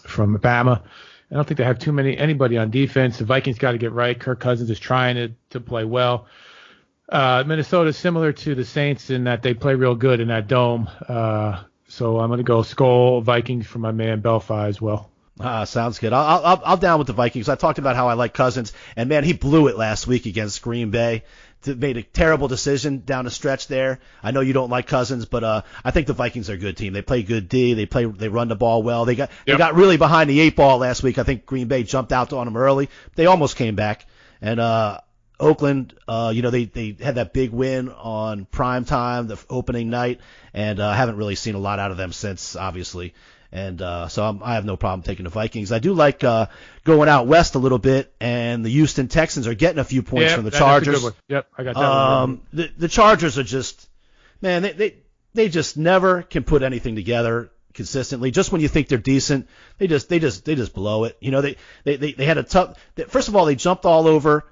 Bama. I don't think they have anybody on defense. The Vikings got to get right. Kirk Cousins is trying to play well. Minnesota is similar to the Saints in that they play real good in that dome. So I'm going to go Skol Vikings for my man Belfi as well. Sounds good. I'll down with the Vikings. I talked about how I like Cousins, and man, he blew it last week against Green Bay. Made a terrible decision down the stretch there. I know you don't like Cousins, but I think the Vikings are a good team. They play good D. They run the ball well. They got really behind the 8 ball last week. I think Green Bay jumped out on them early. They almost came back. And Oakland, they had that big win on prime time, the opening night, and I haven't really seen a lot out of them since, obviously. And so I have no problem taking the Vikings. I do like going out west a little bit, and the Houston Texans are getting a few points from the Chargers. That's a good one. Yep, I got that one. The Chargers are just, man, they just never can put anything together consistently. Just when you think they're decent, they just blow it. They had a tough. First of all, they jumped all over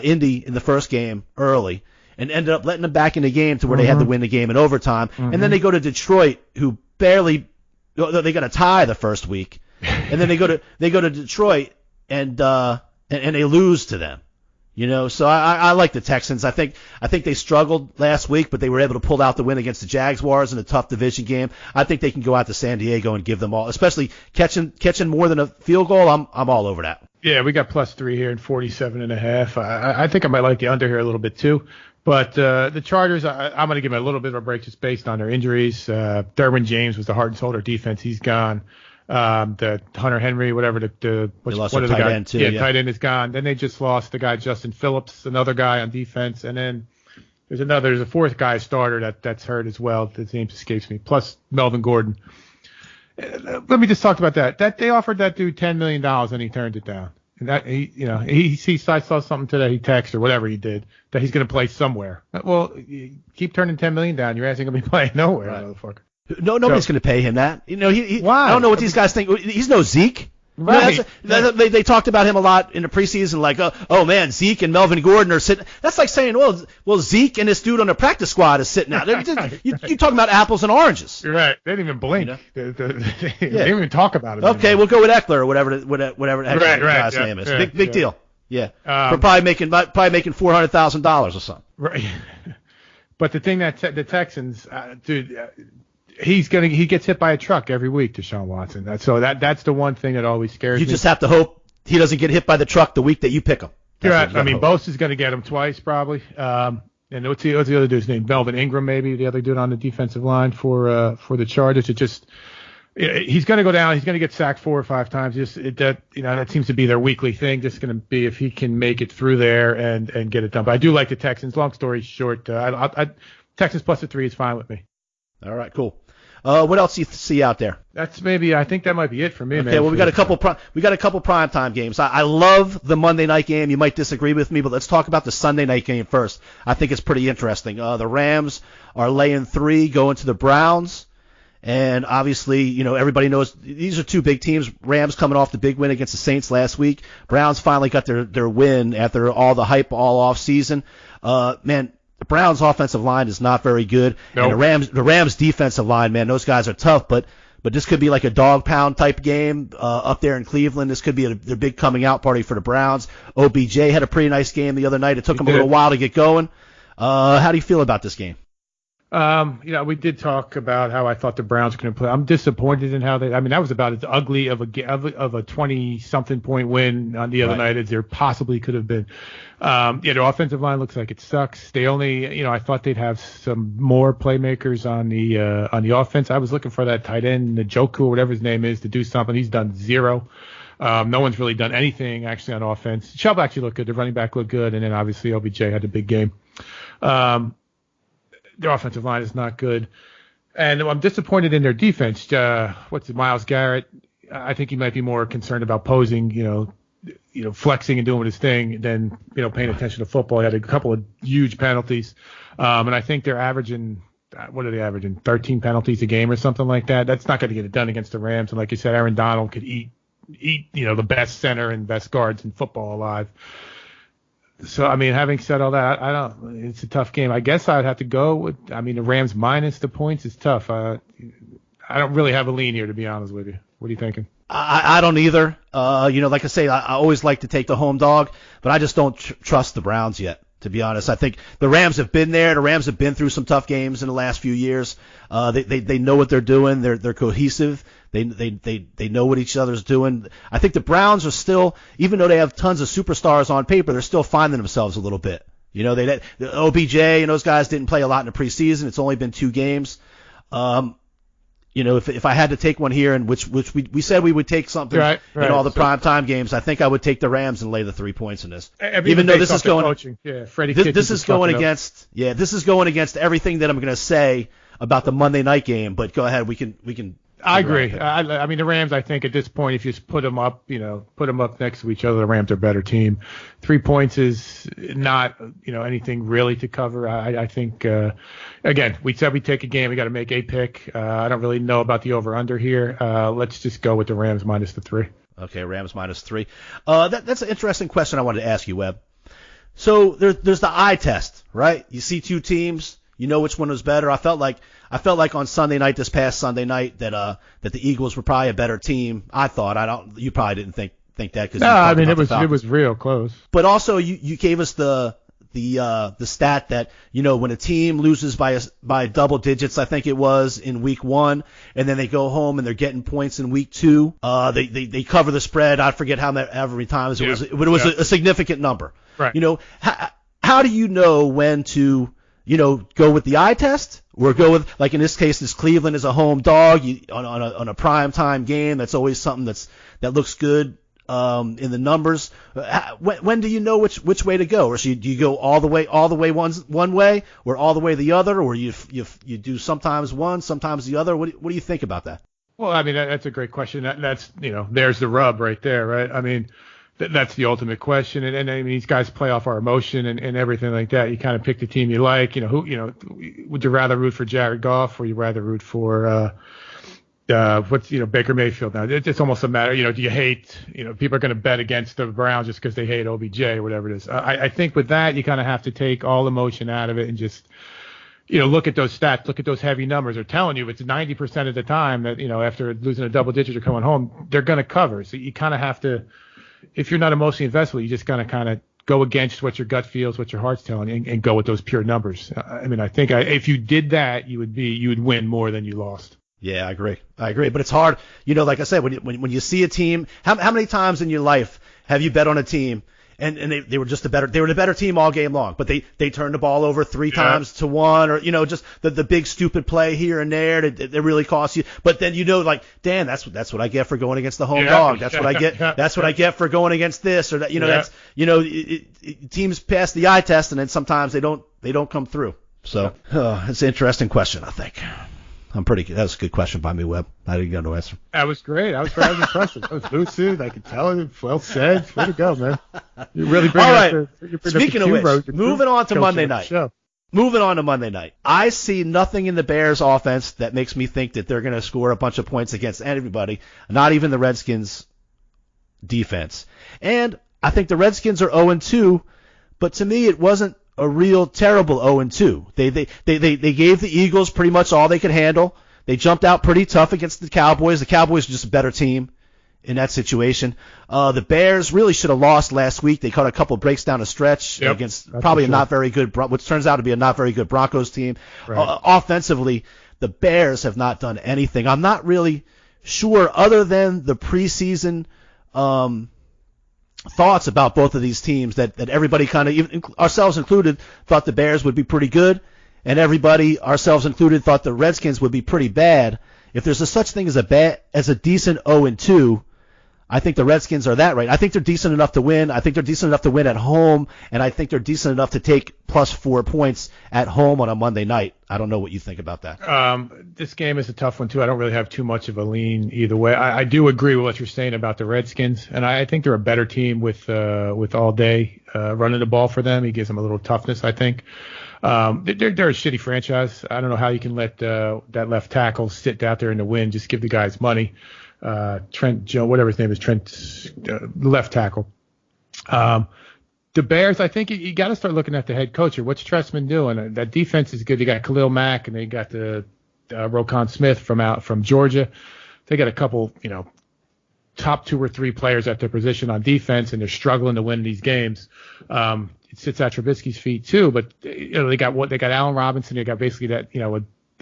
Indy in the first game early, and ended up letting them back in the game to where they had to win the game in overtime. And then they go to Detroit, who barely. They got a tie the first week, and then they go to Detroit and they lose to them. So I like the Texans. I think they struggled last week, but they were able to pull out the win against the Jaguars in a tough division game. I think they can go out to San Diego and give them all, especially catching more than a field goal. I'm all over that. Yeah, we got +3 here and 47.5. I think I might like the under here a little bit too. But the Chargers, I'm going to give them a little bit of a break just based on their injuries. Derwin James was the heart and soul of their defense. He's gone. The Hunter Henry, whatever tight end too. Yeah, tight end is gone. Then they just lost the guy Justin Phillips, another guy on defense, and then there's a fourth guy starter that's hurt as well. His name escapes me. Plus Melvin Gordon. Let me just talk about that. That they offered that dude $10 million and he turned it down. And that I saw something today. He texted or whatever he did that he's going to play somewhere. Well, you keep turning $10 million down. Your ass ain't going to be playing nowhere, motherfucker. No, nobody's going to pay him that. Why? I don't know what these guys think. He's no Zeke. Right. They talked about him a lot in the preseason, like, oh man, Zeke and Melvin Gordon are sitting. That's like saying, well, Zeke and this dude on the practice squad is sitting out. You're talking about apples and oranges. You're right. They didn't even blink. They didn't even talk about it. Okay, we'll go with Eckler or whatever the heck the guy's name is. Big deal. Yeah. For probably making $400,000 or something. Right. But the thing that the Texans, dude. He gets hit by a truck every week, Deshaun Watson. So that's the one thing that always scares me. You just have to hope he doesn't get hit by the truck the week that you pick him. Right. I mean, Bosa's going to get him twice probably. And what's the other dude's name? Melvin Ingram, maybe the other dude on the defensive line for the Chargers. He's going to go down. He's going to get sacked 4 or 5 times. That seems to be their weekly thing. Just going to be if he can make it through there and get it done. But I do like the Texans. Long story short, Texans plus the 3 is fine with me. All right, cool. What else do you see out there? I think that might be it for me, man. Okay, well, we got a couple primetime games. I love the Monday night game. You might disagree with me, but let's talk about the Sunday night game first. I think it's pretty interesting. The Rams are laying 3 going to the Browns. And obviously, everybody knows these are 2 big teams. Rams coming off the big win against the Saints last week. Browns finally got their win after all the hype all off season. Man, the Browns' offensive line is not very good, nope. And the Rams' defensive line, man, those guys are tough. But this could be like a dog pound type game up there in Cleveland. This could be their big coming out party for the Browns. OBJ had a pretty nice game the other night. It took him a little while to get going. How do you feel about this game? We did talk about how I thought the Browns were going to play. I'm disappointed in how that was about as ugly of a 20-something point win on the other night as there possibly could have been. Their offensive line looks like it sucks. They only, I thought they'd have some more playmakers on the offense. I was looking for that tight end, Njoku or whatever his name is, to do something. He's done 0. No one's really done anything actually on offense. Chubb actually looked good. The running back looked good, and then obviously OBJ had a big game. Their offensive line is not good. And I'm disappointed in their defense. Myles Garrett? I think he might be more concerned about posing, flexing and doing his thing than, paying attention to football. He had a couple of huge penalties. And I think they're averaging, what are they averaging? 13 penalties a game or something like that. That's not going to get it done against the Rams. And like you said, Aaron Donald could eat, the best center and best guards in football alive. So, having said all that, it's a tough game. I guess I'd have to go with, the Rams minus the points is tough. I don't really have a lean here, to be honest with you. What are you thinking? I don't either. Like I say, I always like to take the home dog, but I just don't trust the Browns yet, to be honest. I think the Rams have been there. The Rams have been through some tough games in the last few years. They know what they're doing. They're cohesive. They know what each other's doing. I think the Browns are still, even though they have tons of superstars on paper, they're still finding themselves a little bit. The OBJ and those guys didn't play a lot in the preseason. It's only been 2 games. If I had to take one here, and which we said we would take something in all the primetime games, I think I would take the Rams and lay the 3 points in this. Even though this is going, this is going against everything that I'm going to say about the Monday night game. But go ahead, we can. I agree. The Rams, I think at this point, if you just put them up next to each other, the Rams are a better team. 3 points is not, anything really to cover. I think, again, we said we'd take a game. We got to make a pick. I don't really know about the over-under here. Let's just go with the Rams minus the 3. Okay, Rams minus 3. That's an interesting question I wanted to ask you, Webb. So there's the eye test, right? You see 2 teams. You know which one was better. I felt like on Sunday night, this past Sunday night, that the Eagles were probably a better team. I thought. You probably didn't think that because it was real close. But also you gave us the stat that when a team loses by double digits, I think it was in week 1, and then they go home and they're getting points in week 2, they cover the spread. I forget how many times it was, but it was a significant number. Right. How how do you know when to, go with the eye test or go with, like in this case, this Cleveland is a home dog on a prime time game. That's always something that looks good in the numbers. When do you know which way to go? Or do you go all the way one way, or all the way the other, or you do sometimes one, sometimes the other? What do you think about that? Well, I mean, that's a great question. That's there's the rub right there, right? I mean, that's the ultimate question. And I mean, these guys play off our emotion and everything like that. You kind of pick the team you like. Would you rather root for Jared Goff, or you rather root for Baker Mayfield now? It's almost a matter, do you hate, people are going to bet against the Browns just because they hate OBJ or whatever it is. I think with that, you kind of have to take all emotion out of it and just, look at those stats, look at those heavy numbers. They're telling you it's 90% of the time that, after losing a double digit or coming home, they're going to cover. So you kind of have to, if you're not emotionally invested, you just kind of go against what your gut feels, what your heart's telling, and go with those pure numbers. I mean, I think if you did that, you would win more than you lost. Yeah, I agree. But it's hard. Like I said, when you see a team, how many times in your life have you bet on a team and they were just the better team all game long, but they turned the ball over 3 times to 1, or just the big stupid play here and there that really cost you. But then like, damn, that's what I get for going against the home dog. That's what I get. That's what I get for going against this or that. That's teams pass the eye test, and then sometimes they don't come through. So it's an interesting question, I think. That was a good question by me, Webb. I didn't get no answer. That was great. I was impressive. That was lucid. I could tell it. Well said. Way to go, man. You really bring all right. Speaking of which, moving on to Monday night. Moving on to Monday night. I see nothing in the Bears offense that makes me think that they're going to score a bunch of points against everybody, not even the Redskins defense. And I think the Redskins are 0-2, but to me it wasn't a real terrible 0-2. They gave the Eagles pretty much all they could handle. They jumped out pretty tough against the Cowboys. The Cowboys are just a better team in that situation. The Bears really should have lost last week. They caught a couple breaks down a stretch against probably not very good, which turns out to be a not very good Broncos team. Right. Offensively, the Bears have not done anything. I'm not really sure, other than the preseason thoughts about both of these teams, that everybody kind of, even ourselves included, thought the Bears would be pretty good, and everybody, ourselves included, thought the Redskins would be pretty bad. If there's a such thing as a decent 0-2, I think the Redskins are that right. I think they're decent enough to win. I think they're decent enough to win at home, and I think they're decent enough to take +4 points at home on a Monday night. I don't know what you think about that. This game is a tough one, too. I don't really have too much of a lean either way. I do agree with what you're saying about the Redskins, and I think they're a better team with all day running the ball for them. He gives them a little toughness, I think. They're a shitty franchise. I don't know how you can let that left tackle sit out there in the wind. Just give the guys money. Trent Joe, whatever his name is, left tackle. The Bears, I think you got to start looking at the head coach here. What's Trestman doing? That defense is good. They got Khalil Mack, and they got the Roquan Smith from Georgia. They got a couple, top 2 or 3 players at their position on defense, and they're struggling to win these games. It sits at Trubisky's feet too, but they got Allen Robinson. They got basically that,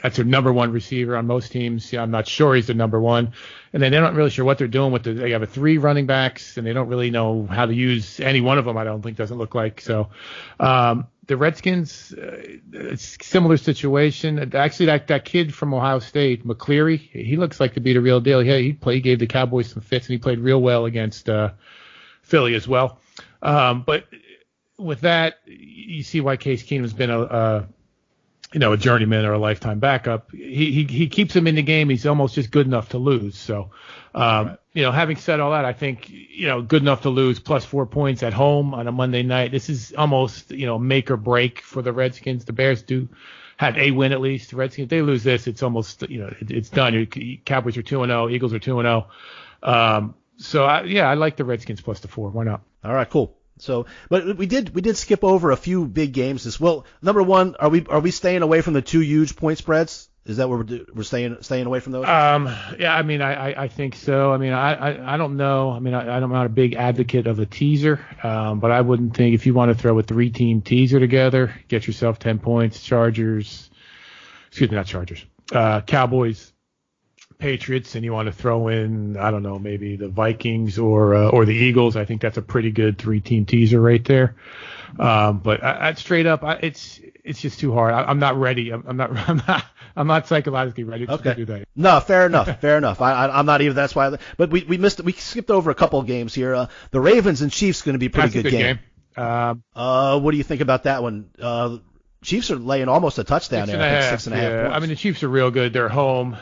that's their number 1 receiver on most teams. I'm not sure he's the number 1. And then they're not really sure what they're doing with they have 3 running backs, and they don't really know how to use any one of them, I don't think, doesn't look like. So the Redskins, it's a similar situation. Actually, that kid from Ohio State, McCleary, he looks like to be the real deal. He gave the Cowboys some fits, and he played real well against Philly as well. But with that, you see why Case Keenum's been a journeyman or a lifetime backup. He keeps him in the game. He's almost just good enough to lose. So, having said all that, I think, good enough to lose +4 points at home on a Monday night. This is almost, make or break for the Redskins. The Bears do have a win at least. The Redskins, if they lose this, it's almost, it's done. Cowboys are 2-0. Eagles are 2-0. I like the Redskins +4. Why not? All right, cool. So, but we did skip over a few big games. Well, number one, are we staying away from the 2 huge point spreads? Is that where we're staying away from those? Yeah, I mean, I think so. I mean, I don't know. I mean, I'm not a big advocate of a teaser, but I wouldn't think, if you want to throw a 3-team teaser together, get yourself 10 points. Cowboys, Patriots and you want to throw in, I don't know, maybe the Vikings or the Eagles, I think that's a pretty good 3-team teaser right there. But I straight up, it's just too hard. I'm not ready. I'm not psychologically ready to do that. No, fair enough. Fair enough. I'm not even. That's why. But we skipped over a couple of games here. The Ravens and Chiefs going to be a pretty good game. What do you think about that one? Chiefs are laying almost a touchdown there. I think 6.5 points. I mean, the Chiefs are real good. They're home.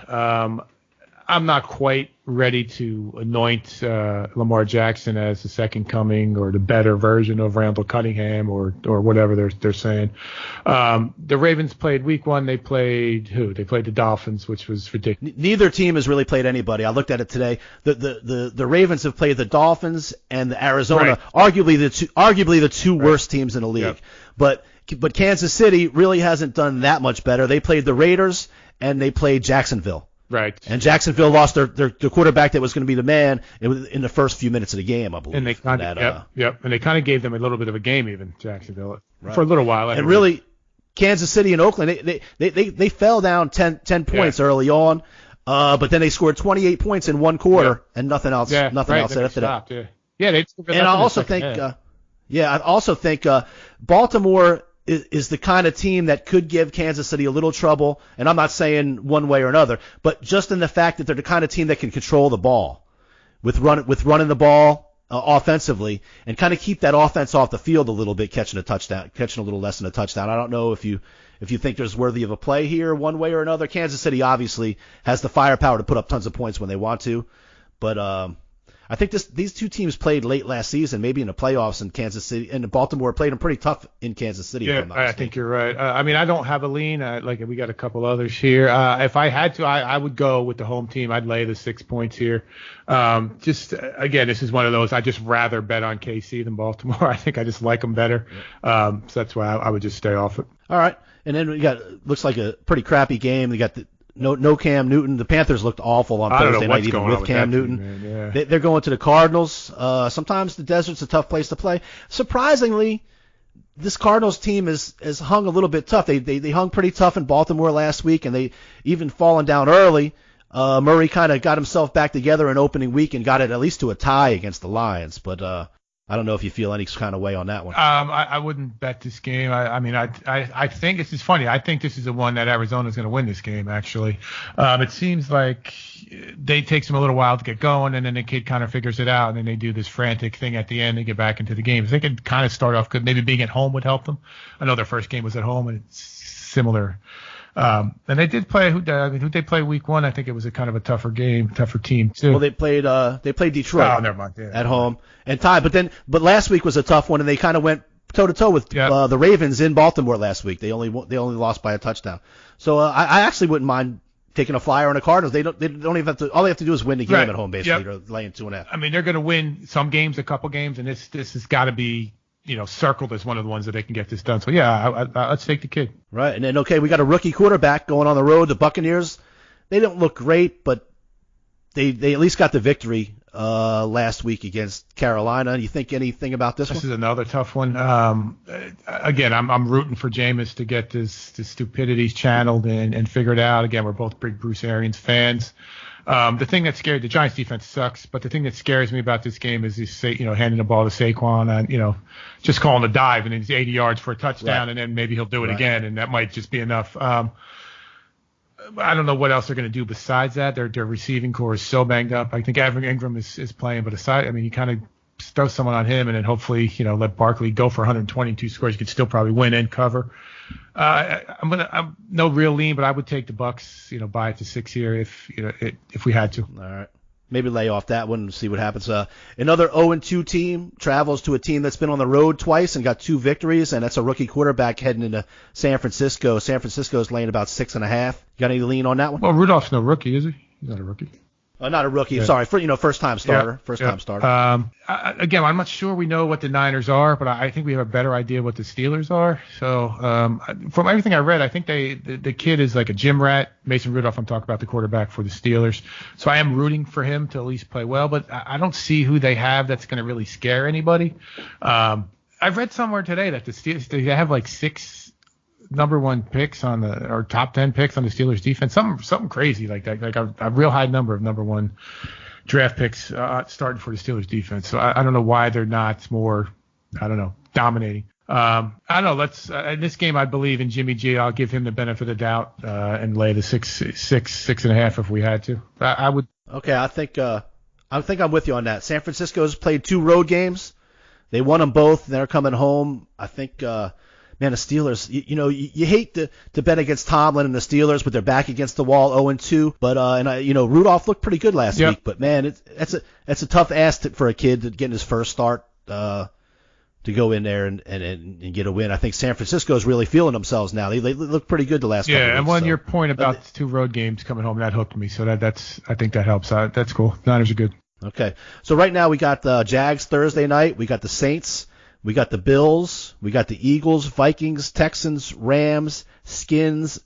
I'm not quite ready to anoint Lamar Jackson as the second coming or the better version of Randall Cunningham or whatever they're saying. The Ravens played week 1. They played who? They played the Dolphins, which was ridiculous. Neither team has really played anybody. I looked at it today. The Ravens have played the Dolphins and the Arizona, right. arguably the two worst teams in the league. Yep. But Kansas City really hasn't done that much better. They played the Raiders and they played Jacksonville. Right. And Jacksonville lost their quarterback that was going to be the man in the first few minutes of the game, I believe. And they kind of And they kind of gave them a little bit of a game, even Jacksonville, for a little while. And really, Kansas City and Oakland, they fell down 10 points early on, but then they scored 28 points in one quarter and nothing else. Nothing else after that. And I also think Baltimore is the kind of team that could give Kansas City a little trouble, and I'm not saying one way or another, but just in the fact that they're the kind of team that can control the ball with running the ball offensively and kind of keep that offense off the field a little bit, catching a little less than a touchdown. I don't know if you think there's worthy of a play here one way or another. Kansas City obviously has the firepower to put up tons of points when they want to, but I think these two teams played late last season, maybe in the playoffs, in Kansas City, and Baltimore played them pretty tough in Kansas City. Yeah, I think you're right. I mean, I don't have a lean. We got a couple others here. If I had to, I would go with the home team. I'd lay the 6 points here. Again, this is one of those. I just rather bet on KC than Baltimore. I think I just like them better. So that's why I would just stay off it. All right, and then we got looks like a pretty crappy game. We got no Cam Newton. The Panthers looked awful on Thursday night, even with Cam Newton. They're going to the Cardinals. Sometimes the desert's a tough place to play. Surprisingly, this Cardinals team has hung a little bit tough. They hung pretty tough in Baltimore last week, and they even fallen down early. Murray kind of got himself back together in opening week and got it at least to a tie against the Lions. But I don't know if you feel any kind of way on that one. I wouldn't bet this game. I think this is funny. I think this is the one that Arizona's going to win this game, actually. It seems like they takes them a little while to get going, and then the kid kind of figures it out, and then they do this frantic thing at the end to get back into the game. If they could kind of start off good, maybe being at home would help them. I know their first game was at home, and it's similar. And they did play. Who they play week 1? I think it was a kind of a tougher team too. Well, they played Detroit never mind. At home and tied. But last week was a tough one, and they kind of went toe to toe with the Ravens in Baltimore last week. They only lost by a touchdown. So I actually wouldn't mind taking a flyer on the Cardinals. They don't even have to. All they have to do is win the game at home, basically, or laying 2.5. I mean, they're going to win some games, a couple games, and this has got to be circled as one of the ones that they can get this done. So, let's take the kid. Right. And then, we got a rookie quarterback going on the road. The Buccaneers, they don't look great, but they at least got the victory last week against Carolina. You think anything about this one? This is another tough one. Again, I'm rooting for Jameis to get this stupidity channeled and figured out. Again, we're both big Bruce Arians fans. The thing that scared the Giants defense sucks, but the thing that scares me about this game is handing the ball to Saquon and just calling a dive and it's 80 yards for a touchdown, and then maybe he'll do it again, and that might just be enough. I don't know what else they're going to do besides that. Their receiving core is so banged up. I think Evan Ingram is playing, but you kind of throw someone on him and then hopefully let Barkley go for 122 scores. You could still probably win and cover. I'm no real lean, but I would take the Bucks, buy it to 6 here if we had to. All right. Maybe lay off that one and see what happens. Another 0-2 team travels to a team that's been on the road twice and got 2 victories, and that's a rookie quarterback heading into San Francisco. San Francisco's laying about 6.5. You got any lean on that one? Well, Rudolph's no rookie, is he? He's not a rookie. Not a rookie. Yeah. Sorry, first time starter. Time starter. Again, I'm not sure we know what the Niners are, but I think we have a better idea what the Steelers are. So from everything I read, I think the kid is like a gym rat. Mason Rudolph, I'm talking about the quarterback for the Steelers. So I am rooting for him to at least play well, but I don't see who they have that's going to really scare anybody. I've read somewhere today that the Steelers, they have like 6 number one picks or top 10 picks on the Steelers defense. Something crazy like that. Like a real high number of number one draft picks starting for the Steelers defense. So I don't know why they're not more, dominating. I don't know. Let's in this game, I believe in Jimmy G. I'll give him the benefit of the doubt and lay the 6.5 if we had to. I would. Okay, I think I'm with you on that. San Francisco's played 2 road games. They won them both. They're coming home. I think, the Steelers. You hate to bet against Tomlin and the Steelers, but they're back against the wall 0-2. But Rudolph looked pretty good last week. But man, that's a tough ask for a kid to get in his first start. To go in there and get a win. I think San Francisco's really feeling themselves now. They look pretty good the last couple of weeks. Yeah, and your point about the 2 road games coming home, that hooked me. So I think that helps out. That's cool. Niners are good. Okay. So right now we got the Jags Thursday night. We got the Saints. We got the Bills. We got the Eagles, Vikings, Texans, Rams, Skins,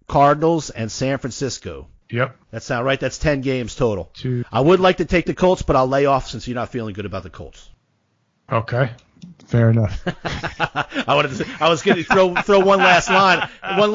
Cardinals, and San Francisco. Yep. That sound right? That's 10 games total. I would like to take the Colts, but I'll lay off since you're not feeling good about the Colts. Okay. Fair enough. I was going to throw one last line, one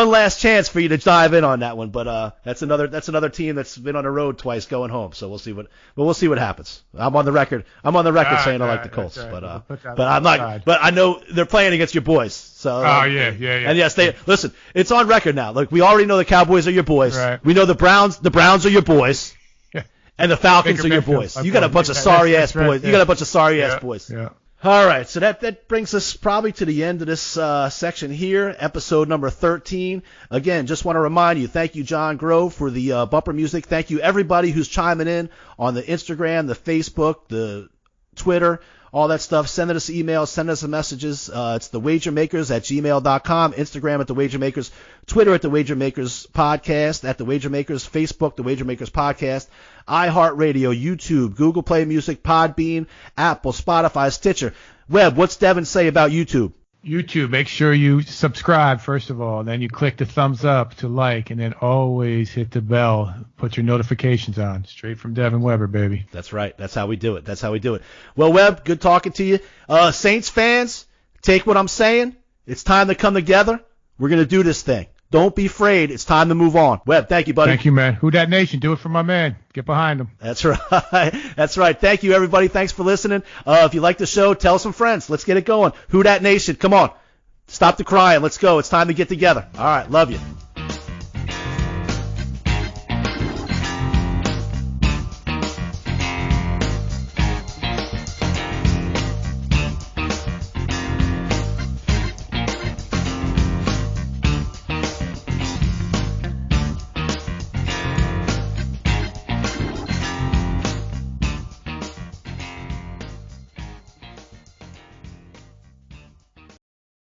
last chance for you to dive in on that one, but that's another team that's been on the road twice going home. So we'll see what happens. I'm on the record saying I like the Colts, right. but I'm not. But I know they're playing against your boys. So yeah. And yes, listen. It's on record now. Look, we already know the Cowboys are your boys. Right. We know the Browns are your boys. Yeah. And the Falcons are your boys. You got a bunch of sorry ass boys. You got a bunch of sorry ass boys. Yeah. All right, so that brings us probably to the end of this section here, episode number 13. Again, just want to remind you, thank you, John Grove, for the bumper music. Thank you, everybody who's chiming in on the Instagram, the Facebook, the Twitter, all that stuff. Send us emails, send us messages. It's thewagermakers@gmail.com, Instagram @thewagermakers, Twitter @thewagermakers podcast, @thewagermakers, Facebook thewagermakers podcast, iHeartRadio, YouTube, Google Play Music, Podbean, Apple, Spotify, Stitcher. Webb, what's Devin say about YouTube? YouTube, make sure you subscribe first of all, then you click the thumbs up to like, and then always hit the bell. Put your notifications on. Straight from Devin Weber, baby. That's right. That's how we do it. Well, Webb, good talking to you. Saints fans, take what I'm saying. It's time to come together. We're going to do this thing. Don't be afraid. It's time to move on. Webb, thank you, buddy. Thank you, man. Who Dat Nation? Do it for my man. Get behind him. That's right. That's right. Thank you, everybody. Thanks for listening. If you like the show, tell some friends. Let's get it going. Who Dat Nation? Come on. Stop the crying. Let's go. It's time to get together. All right. Love you.